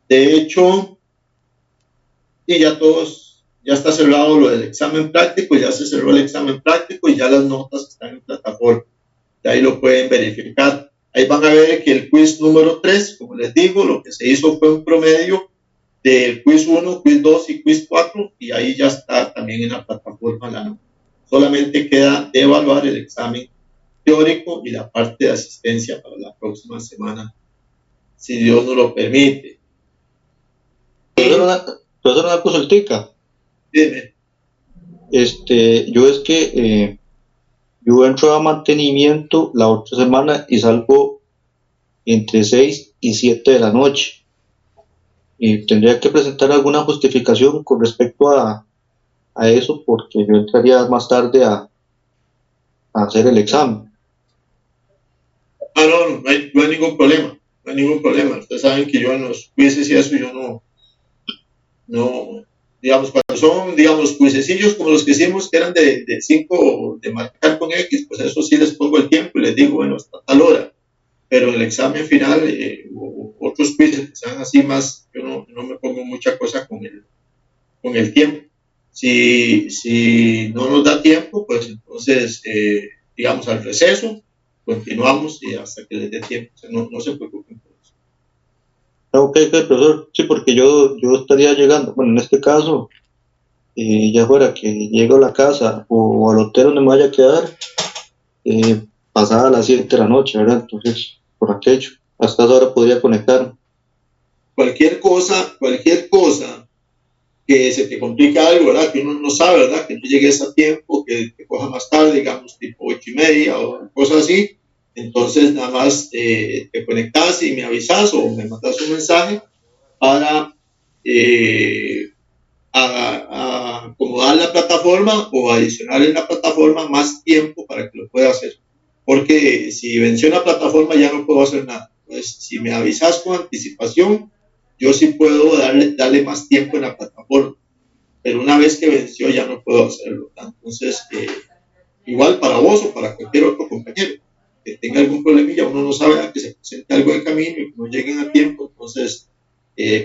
De hecho, y ya está cerrado lo del examen práctico, ya se cerró el examen práctico y ya las notas están en plataforma. De ahí lo pueden verificar. Ahí van a ver que el quiz número 3, como les digo, lo que se hizo fue un promedio del quiz 1, quiz 2 y quiz 4, y ahí ya está también en la plataforma la nota. Solamente queda de evaluar el examen teórico y la parte de asistencia para la próxima semana, si Dios nos lo permite. Profesor, una consultica. Dime. Yo es que yo entro a mantenimiento la otra semana y salgo entre 6 y 7 de la noche. Y tendría que presentar alguna justificación con respecto a eso, porque yo entraría más tarde a hacer el examen. No hay ningún problema. No hay ningún problema. Ustedes saben que yo en los quizzes y eso yo no, digamos, cuando son, digamos, cuisecillos como los que hicimos, que eran de 5 de marcar con X, pues eso sí les pongo el tiempo y les digo, bueno, hasta tal hora. Pero el examen final, o otros quizzes que sean así más, yo no me pongo mucha cosa con el tiempo. Si no nos da tiempo, pues entonces, digamos, al receso, continuamos y hasta que les dé tiempo. O sea, no se preocupen por eso. Ok, profesor. Sí, porque yo estaría llegando, bueno, en este caso, ya fuera que llego a la casa o al hotel donde me vaya a quedar, pasada las 7 de la noche, ¿verdad? Entonces, por aquello, hasta esa hora podría conectarme. Cualquier cosa que se te complica algo, ¿verdad? Que uno no sabe, ¿verdad? Que no llegues a tiempo, que te coja más tarde, digamos, tipo 8:30 o cosas así. Entonces, nada más te conectas y me avisas o me mandas un mensaje para a acomodar la plataforma o adicionar en la plataforma más tiempo para que lo pueda hacer. Porque si venció la plataforma ya no puedo hacer nada. Entonces, si me avisas con anticipación, yo sí puedo darle más tiempo en la plataforma. Pero una vez que venció ya no puedo hacerlo. Entonces, igual para vos o para cualquier otro compañero que tenga algún problemilla, uno no sabe que se presente algo de camino y que no lleguen a tiempo. Entonces,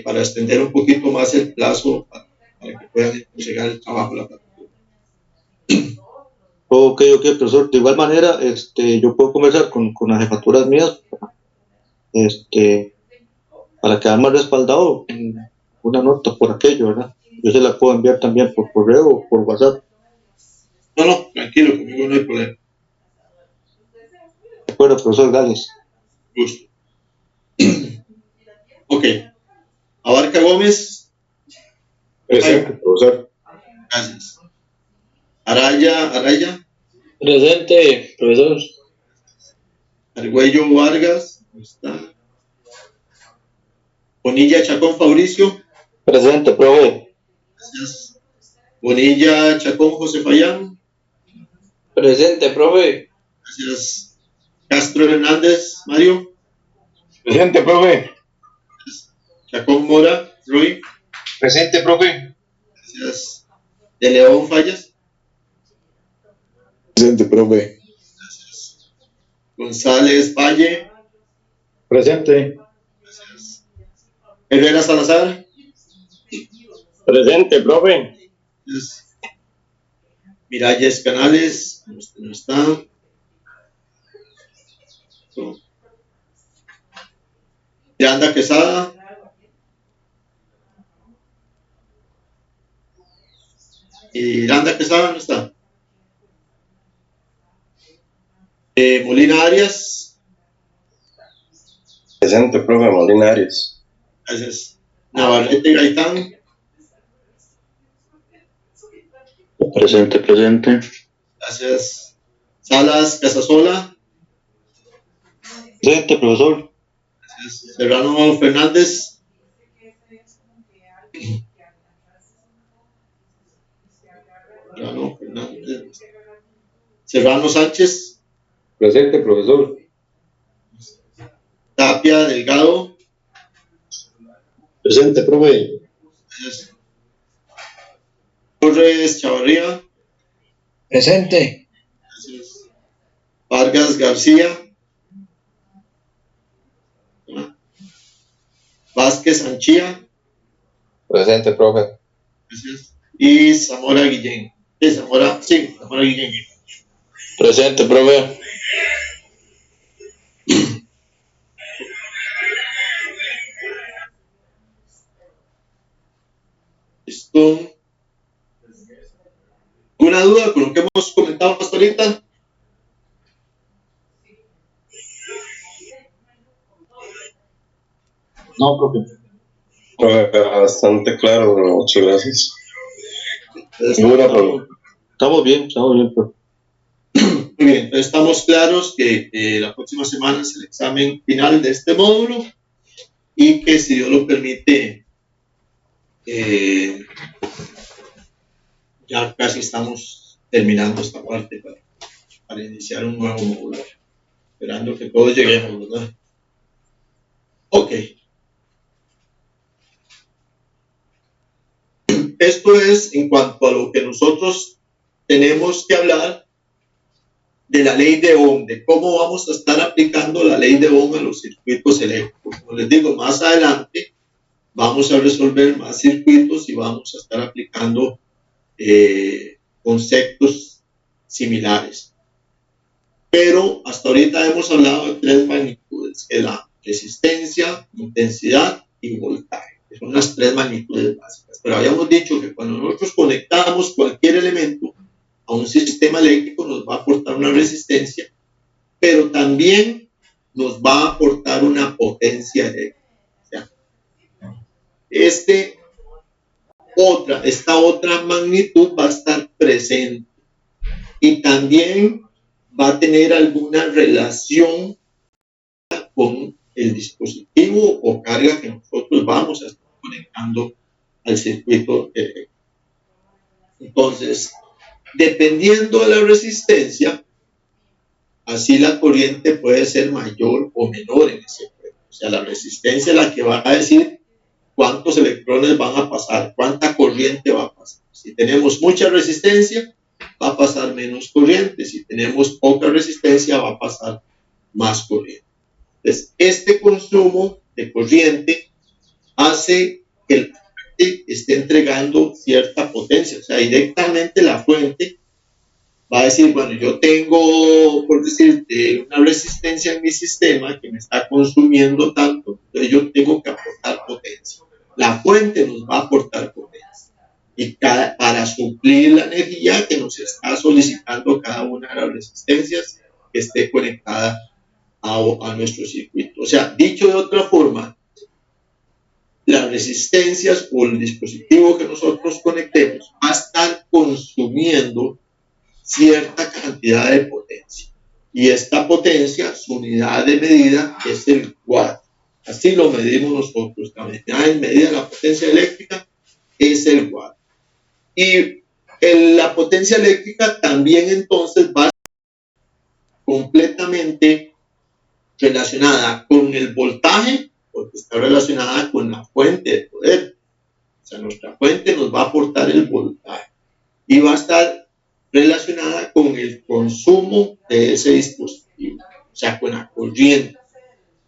para extender un poquito más el plazo para que puedan llegar el trabajo a la plataforma. Ok, profesor. De igual manera, yo puedo conversar con las jefaturas mías para quedar más respaldado en una nota por aquello, ¿verdad? Yo se la puedo enviar también por correo o por WhatsApp. No, tranquilo, conmigo no hay problema. De acuerdo, profesor, gracias. Gusto. Ok. Abarca Gómez. Presente, profesor. Gracias. Araya. Presente, profesor. Argüello Vargas. ¿Dónde está? Bonilla Chacón Fabricio. Presente, profe. Gracias. Bonilla Chacón José Fayán. Presente, profe. Gracias. Castro Hernández Mario. Presente, profe. Chacón Mora Roy. Presente, profe. Gracias. De León Fallas. Presente, profe. Gracias. González Valle. Presente. Gracias. Herrera Salazar. Presente, profe. Gracias. Miralles Canales. No está. Miranda Quesada. Miranda Quesada no está. Molina Arias. Presente, profe, Molina Arias. Gracias. Navarrete Gaitán. Presente. Gracias. Salas Casasola. Presente, profesor. Gracias. Serrano Fernández. Serrano Fernández. Serrano Sánchez. Presente, profesor. Tapia Delgado. Presente, profe. Torres Chavarría. Presente. Vargas García. Vázquez Anchía. Presente, profe. Y Zamora Guillén. Zamora Guillén. Presente, profe. Listo. ¿Alguna duda con lo que hemos comentado hasta ahorita? No, profe. Bastante claro, muchas gracias. Estamos bien, profe. Muy bien, entonces estamos claros que la próxima semana es el examen final de este módulo y que si Dios lo permite, ya casi estamos terminando esta parte para iniciar un nuevo módulo, esperando que todos lleguemos, ¿verdad? Ok. Esto es en cuanto a lo que nosotros tenemos que hablar de la ley de Ohm, de cómo vamos a estar aplicando la ley de Ohm a los circuitos eléctricos. Como les digo, más adelante vamos a resolver más circuitos y vamos a estar aplicando conceptos similares. Pero hasta ahorita hemos hablado de tres magnitudes, que es la resistencia, intensidad y voltaje, que son las tres magnitudes básicas. Pero habíamos dicho que cuando nosotros conectamos cualquier elemento a un sistema eléctrico nos va a aportar una resistencia, pero también nos va a aportar una potencia eléctrica. O sea, esta otra magnitud va a estar presente y también va a tener alguna relación con el dispositivo o carga que nosotros vamos a estar conectando al circuito eléctrico. Entonces, dependiendo de la resistencia, así la corriente puede ser mayor o menor en ese cuerpo. O sea, la resistencia es la que va a decir cuántos electrones van a pasar, cuánta corriente va a pasar. Si tenemos mucha resistencia, va a pasar menos corriente. Si tenemos poca resistencia, va a pasar más corriente. Entonces, este consumo de corriente hace que el fuente esté entregando cierta potencia. O sea, directamente la fuente va a decir, bueno, yo tengo, por decirte, una resistencia en mi sistema que me está consumiendo tanto, entonces yo tengo que aportar potencia. La fuente nos va a aportar potencia. Y para suplir la energía que nos está solicitando cada una de las resistencias que esté conectada a nuestro circuito. O sea, dicho de otra forma, las resistencias o el dispositivo que nosotros conectemos va a estar consumiendo cierta cantidad de potencia. Y esta potencia, su unidad de medida es el watt. Así lo medimos nosotros. La unidad de medida de la potencia eléctrica es el watt. Y la potencia eléctrica también entonces va a estar completamente relacionada con el voltaje, porque está relacionada con la fuente de poder. O sea, nuestra fuente nos va a aportar el voltaje y va a estar relacionada con el consumo de ese dispositivo, o sea, con la corriente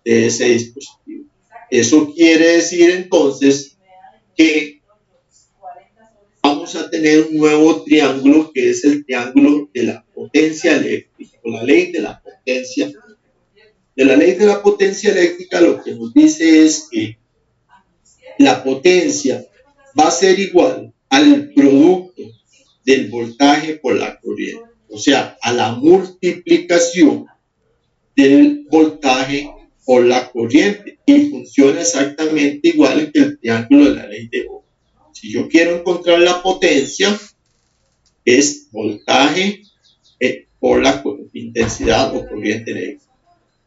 de ese dispositivo. Eso quiere decir entonces que vamos a tener un nuevo triángulo que es el triángulo de la potencia eléctrica, o la ley de la potencia. De la ley de la potencia eléctrica lo que nos dice es que la potencia va a ser igual al producto del voltaje por la corriente, o sea, a la multiplicación del voltaje por la corriente, y funciona exactamente igual que el triángulo de la ley de Ohm. Si yo quiero encontrar la potencia, es voltaje por la intensidad o corriente eléctrica.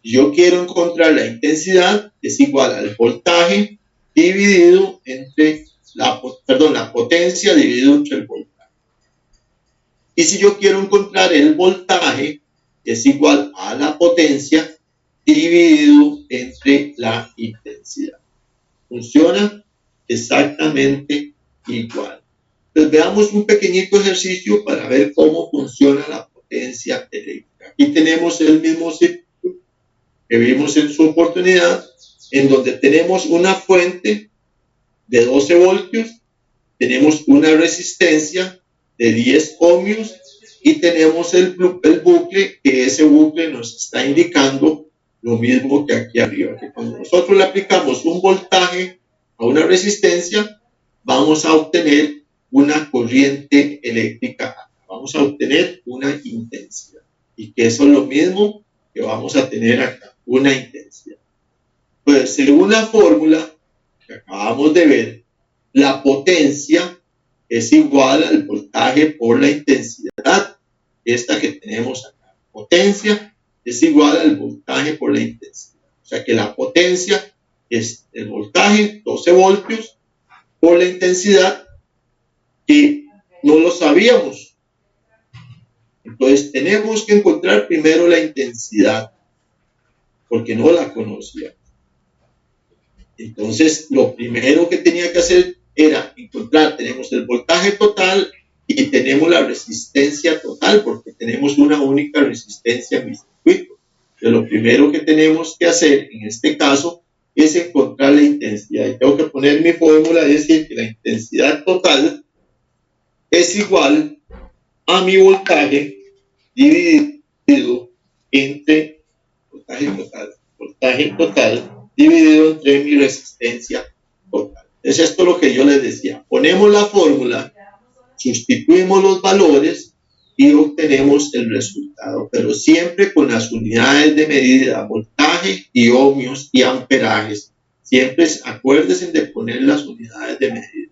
Si yo quiero encontrar la intensidad, es igual al voltaje dividido entre la potencia dividido entre el voltaje. Y si yo quiero encontrar el voltaje, es igual a la potencia dividido entre la intensidad. Funciona exactamente igual. Entonces veamos un pequeñito ejercicio para ver cómo funciona la potencia eléctrica. Aquí tenemos el mismo circuito que vimos en su oportunidad, en donde tenemos una fuente de 12 voltios, tenemos una resistencia de 10 ohmios y tenemos el bucle, que ese bucle nos está indicando lo mismo que aquí arriba, que cuando nosotros le aplicamos un voltaje a una resistencia, vamos a obtener una corriente eléctrica, vamos a obtener una intensidad, y que eso es lo mismo que vamos a tener acá, una intensidad. Pues según la fórmula que acabamos de ver, la potencia es igual al voltaje por la intensidad, esta que tenemos acá. Potencia es igual al voltaje por la intensidad. O sea que la potencia es el voltaje, 12 voltios, por la intensidad, que no lo sabíamos. Entonces tenemos que encontrar primero la intensidad, porque no la conocíamos. Entonces lo primero que tenía que hacer era encontrar, tenemos el voltaje total y tenemos la resistencia total, porque tenemos una única resistencia en mi circuito. Entonces, lo primero que tenemos que hacer en este caso es encontrar la intensidad. Y tengo que poner mi fórmula, es decir, que la intensidad total es igual a mi voltaje dividido entre voltaje total dividido entre mi resistencia total. Es esto lo que yo les decía. Ponemos la fórmula, sustituimos los valores y obtenemos el resultado, pero siempre con las unidades de medida, voltaje y ohmios y amperajes. Siempre acuérdense de poner las unidades de medida.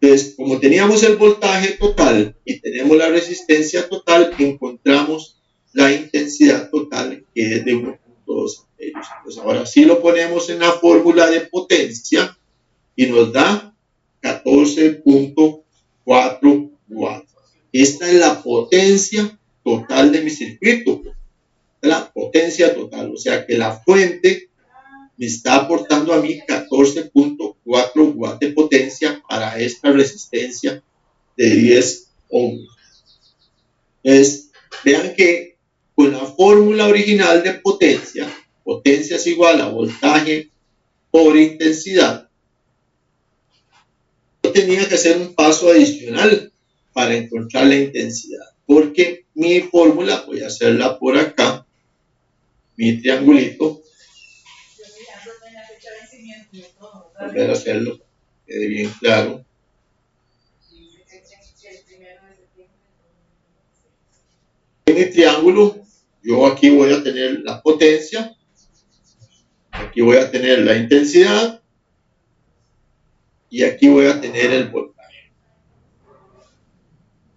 Entonces, como teníamos el voltaje total y tenemos la resistencia total, encontramos la intensidad total, que es de 1.2 amperios. Pues ahora sí lo ponemos en la fórmula de potencia y nos da 14.4 watts. Esta es la potencia total de mi circuito, la potencia total, o sea que la fuente me está aportando a mí 14.4 watts de potencia para esta resistencia de 10 ohms. Entonces, vean que con la fórmula original de potencia, potencia es igual a voltaje por intensidad, yo tenía que hacer un paso adicional para encontrar la intensidad, porque mi fórmula, voy a hacerla por acá, mi triangulito, volver a hacerlo, que quede bien claro. En mi triángulo, yo aquí voy a tener la potencia, aquí voy a tener la intensidad y aquí voy a tener el voltaje.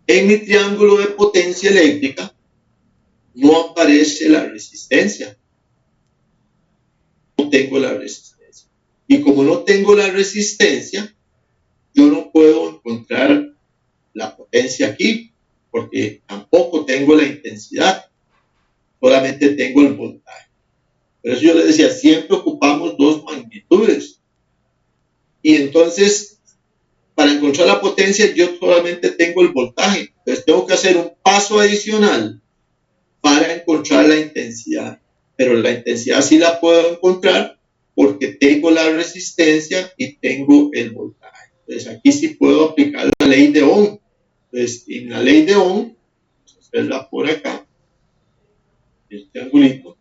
En mi triángulo de potencia eléctrica no aparece la resistencia. No tengo la resistencia. Y como no tengo la resistencia, yo no puedo encontrar la potencia aquí, porque tampoco tengo la intensidad, solamente tengo el voltaje. Por eso yo les decía, siempre ocupamos dos magnitudes. Y entonces, para encontrar la potencia, yo solamente tengo el voltaje. Entonces tengo que hacer un paso adicional para encontrar la intensidad. Pero la intensidad sí la puedo encontrar porque tengo la resistencia y tengo el voltaje. Entonces aquí sí puedo aplicar la ley de Ohm. Entonces en la ley de Ohm, vamos a hacerla por acá, el triangulito.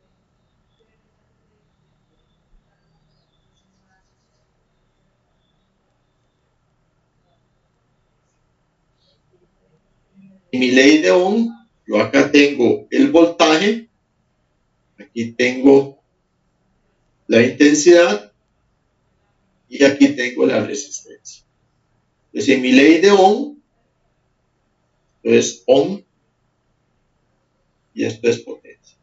En mi ley de Ohm, yo acá tengo el voltaje, aquí tengo la intensidad y aquí tengo la resistencia. Entonces en mi ley de Ohm, esto es Ohm y esto es potencia.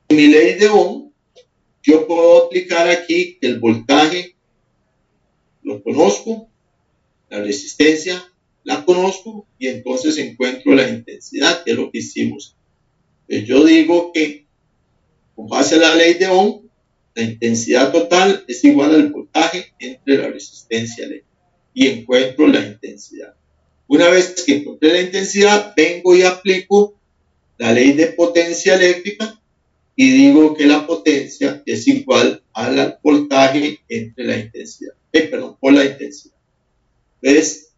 En mi ley de Ohm, yo puedo aplicar aquí el voltaje, lo conozco, la resistencia la conozco y entonces encuentro la intensidad, que es lo que hicimos. Entonces yo digo que con base a la ley de Ohm, la intensidad total es igual al voltaje entre la resistencia eléctrica y encuentro la intensidad. Una vez que encontré la intensidad, vengo y aplico la ley de potencia eléctrica y digo que la potencia es igual al voltaje entre la intensidad, por la intensidad. Entonces,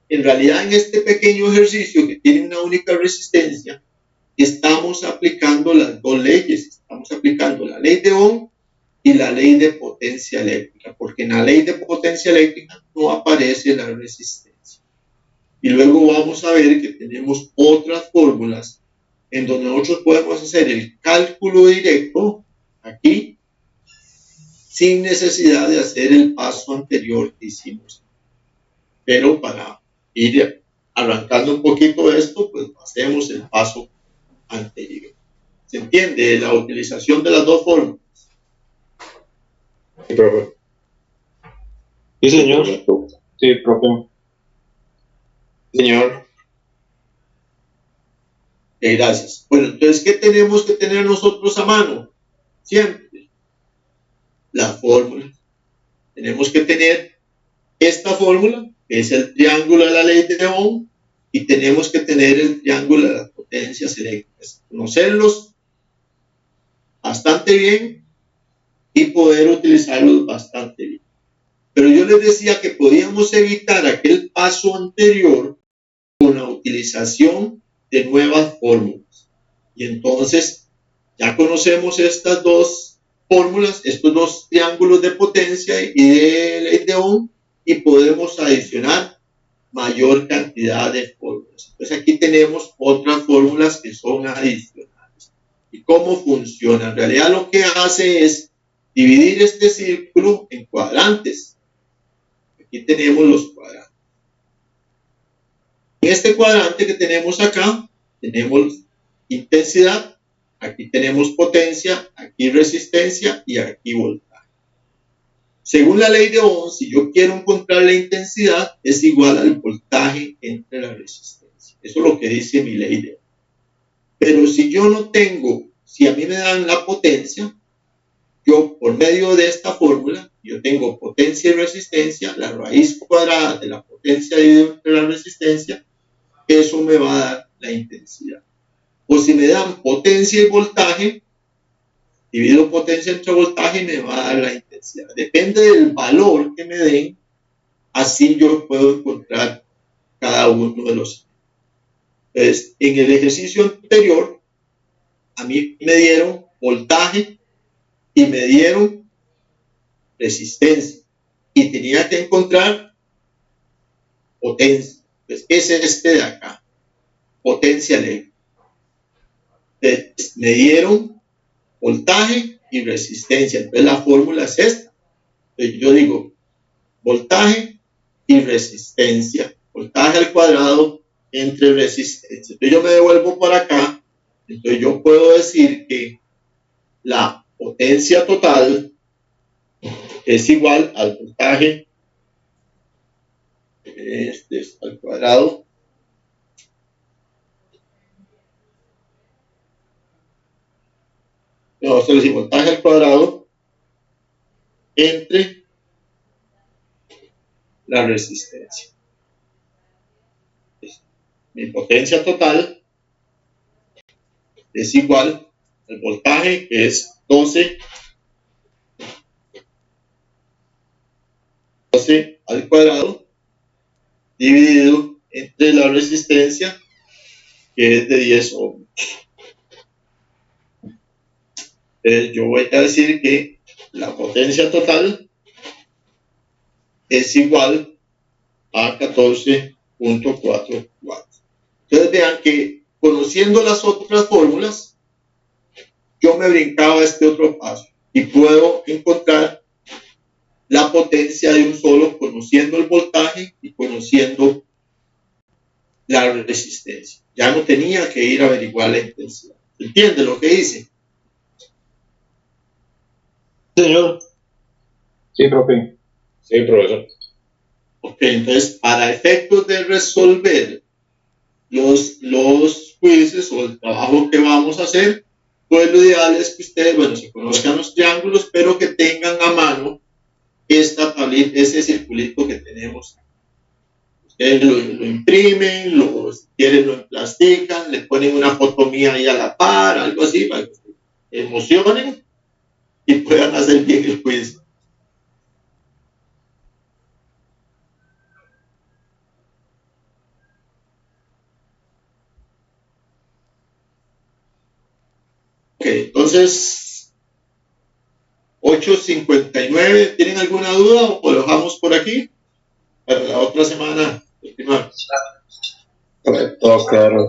en realidad en este pequeño ejercicio que tiene una única resistencia, estamos aplicando las dos leyes, estamos aplicando la ley de Ohm y la ley de potencia eléctrica, porque en la ley de potencia eléctrica no aparece la resistencia. Y luego vamos a ver que tenemos otras fórmulas en donde nosotros podemos hacer el cálculo directo aquí sin necesidad de hacer el paso anterior que hicimos. Pero para ir arrancando un poquito esto, pues hacemos el paso anterior. ¿Se entiende la utilización de las dos fórmulas? Sí, profe. Sí, señor. Sí, profe. Señor. Gracias. Bueno, entonces, ¿qué tenemos que tener nosotros a mano? Siempre. Las fórmulas. Tenemos que tener esta fórmula, que es el triángulo de la ley de Ohm, y tenemos que tener el triángulo de las potencias eléctricas. Conocerlos bastante bien y poder utilizarlos bastante bien. Pero yo les decía que podíamos evitar aquel paso anterior con la utilización de nuevas fórmulas. Y entonces ya conocemos estas dos fórmulas, estos dos triángulos de potencia y de ley de Ohm, y podemos adicionar mayor cantidad de fórmulas. Entonces aquí tenemos otras fórmulas que son adicionales. ¿Y cómo funciona? En realidad lo que hace es dividir este círculo en cuadrantes. Aquí tenemos los cuadrantes. En este cuadrante que tenemos acá, tenemos intensidad, aquí tenemos potencia, aquí resistencia y aquí voltaje. Según la ley de Ohm, si yo quiero encontrar la intensidad, es igual al voltaje entre la resistencia. Eso es lo que dice mi ley de Ohm. Pero si yo no tengo, si a mí me dan la potencia, yo por medio de esta fórmula, yo tengo potencia y resistencia, la raíz cuadrada de la potencia dividido entre la resistencia, eso me va a dar la intensidad. O si me dan potencia y voltaje, divido potencia entre voltaje y me va a dar la intensidad. Depende del valor que me den, así yo puedo encontrar cada uno de los. Entonces, en el ejercicio anterior, a mí me dieron voltaje y me dieron resistencia. Y tenía que encontrar potencia. Pues es este de acá, potencia eléctrica. Entonces, me dieron voltaje y resistencia. Entonces la fórmula es esta. Entonces yo digo voltaje y resistencia. Voltaje al cuadrado entre resistencia. Entonces yo me devuelvo para acá. Entonces yo puedo decir que la potencia total es igual al voltaje al cuadrado vamos a decir voltaje al cuadrado entre la resistencia. Mi potencia total es igual al voltaje, que es 12 al cuadrado dividido entre la resistencia, que es de 10 ohms. Entonces yo voy a decir que la potencia total es igual a 14.4 watts. Entonces vean que conociendo las otras fórmulas, yo me brincaba este otro paso y puedo encontrar la potencia de un solo conociendo el voltaje y conociendo la resistencia. Ya no tenía que ir a averiguar la intensidad. ¿Entiende lo que hice? Señor. Sí, profe. Sí, profesor. Ok, entonces, para efectos de resolver los quizzes o el trabajo que vamos a hacer, pues lo ideal es que ustedes, bueno, se conozcan los triángulos, pero que tengan a mano esta tablita, ese circulito que tenemos. Ustedes lo imprimen, si quieren lo emplastican, le ponen una foto mía ahí a la par, algo así, para que se emocionen y puedan hacer bien el quiz. Ok, entonces 8:59, ¿tienen alguna duda o lo dejamos por aquí? Para la otra semana continuar. Todo claro.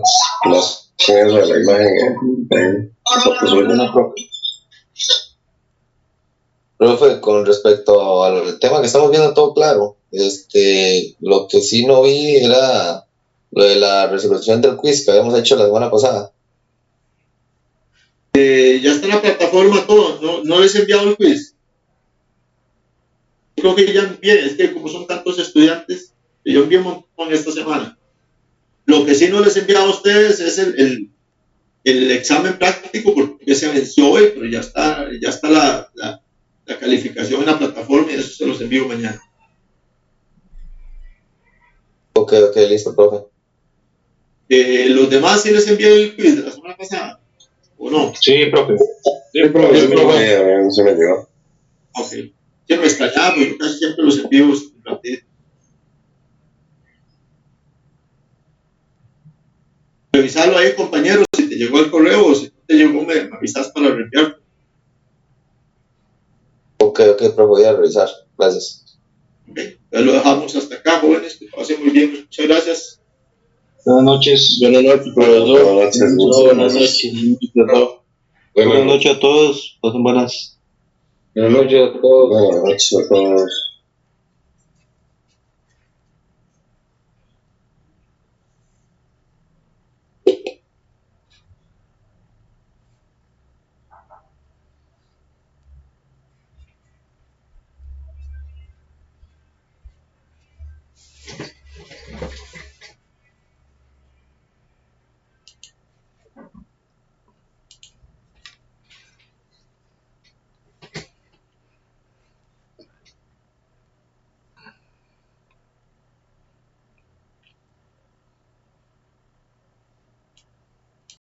Las cosas de la imagen. Profe, con respecto al tema que estamos viendo, todo claro. Lo que sí no vi era lo de la resolución del quiz que habíamos hecho la semana pasada. Ya está en la plataforma todo, no les he enviado el quiz. Creo que ya envié, es que como son tantos estudiantes, yo envié un montón esta semana. Lo que sí no les he enviado a ustedes es el examen práctico, porque se venció hoy, pero ya está la calificación en la plataforma y eso se los envío mañana. Ok, listo, profe. Los demás sí les envié el quiz de la semana pasada, ¿o no? Sí, profe. Sí, profe. Se me llegó. Ok. Sí, me extrañaba, porque yo casi siempre los envío rápido. Revisarlo ahí, compañeros, si te llegó el correo o si no te llegó, me avisas para reenviar. Ok, profe, voy a revisar. Gracias. Ok, ya lo dejamos hasta acá, jóvenes, que pasen muy bien. Muchas gracias. Buenas noches. Buenas noches, profesor. Buenas noches. Buenas noches a todos. Pasen buenas. Buenas noches a todos. Buenas noches a todos.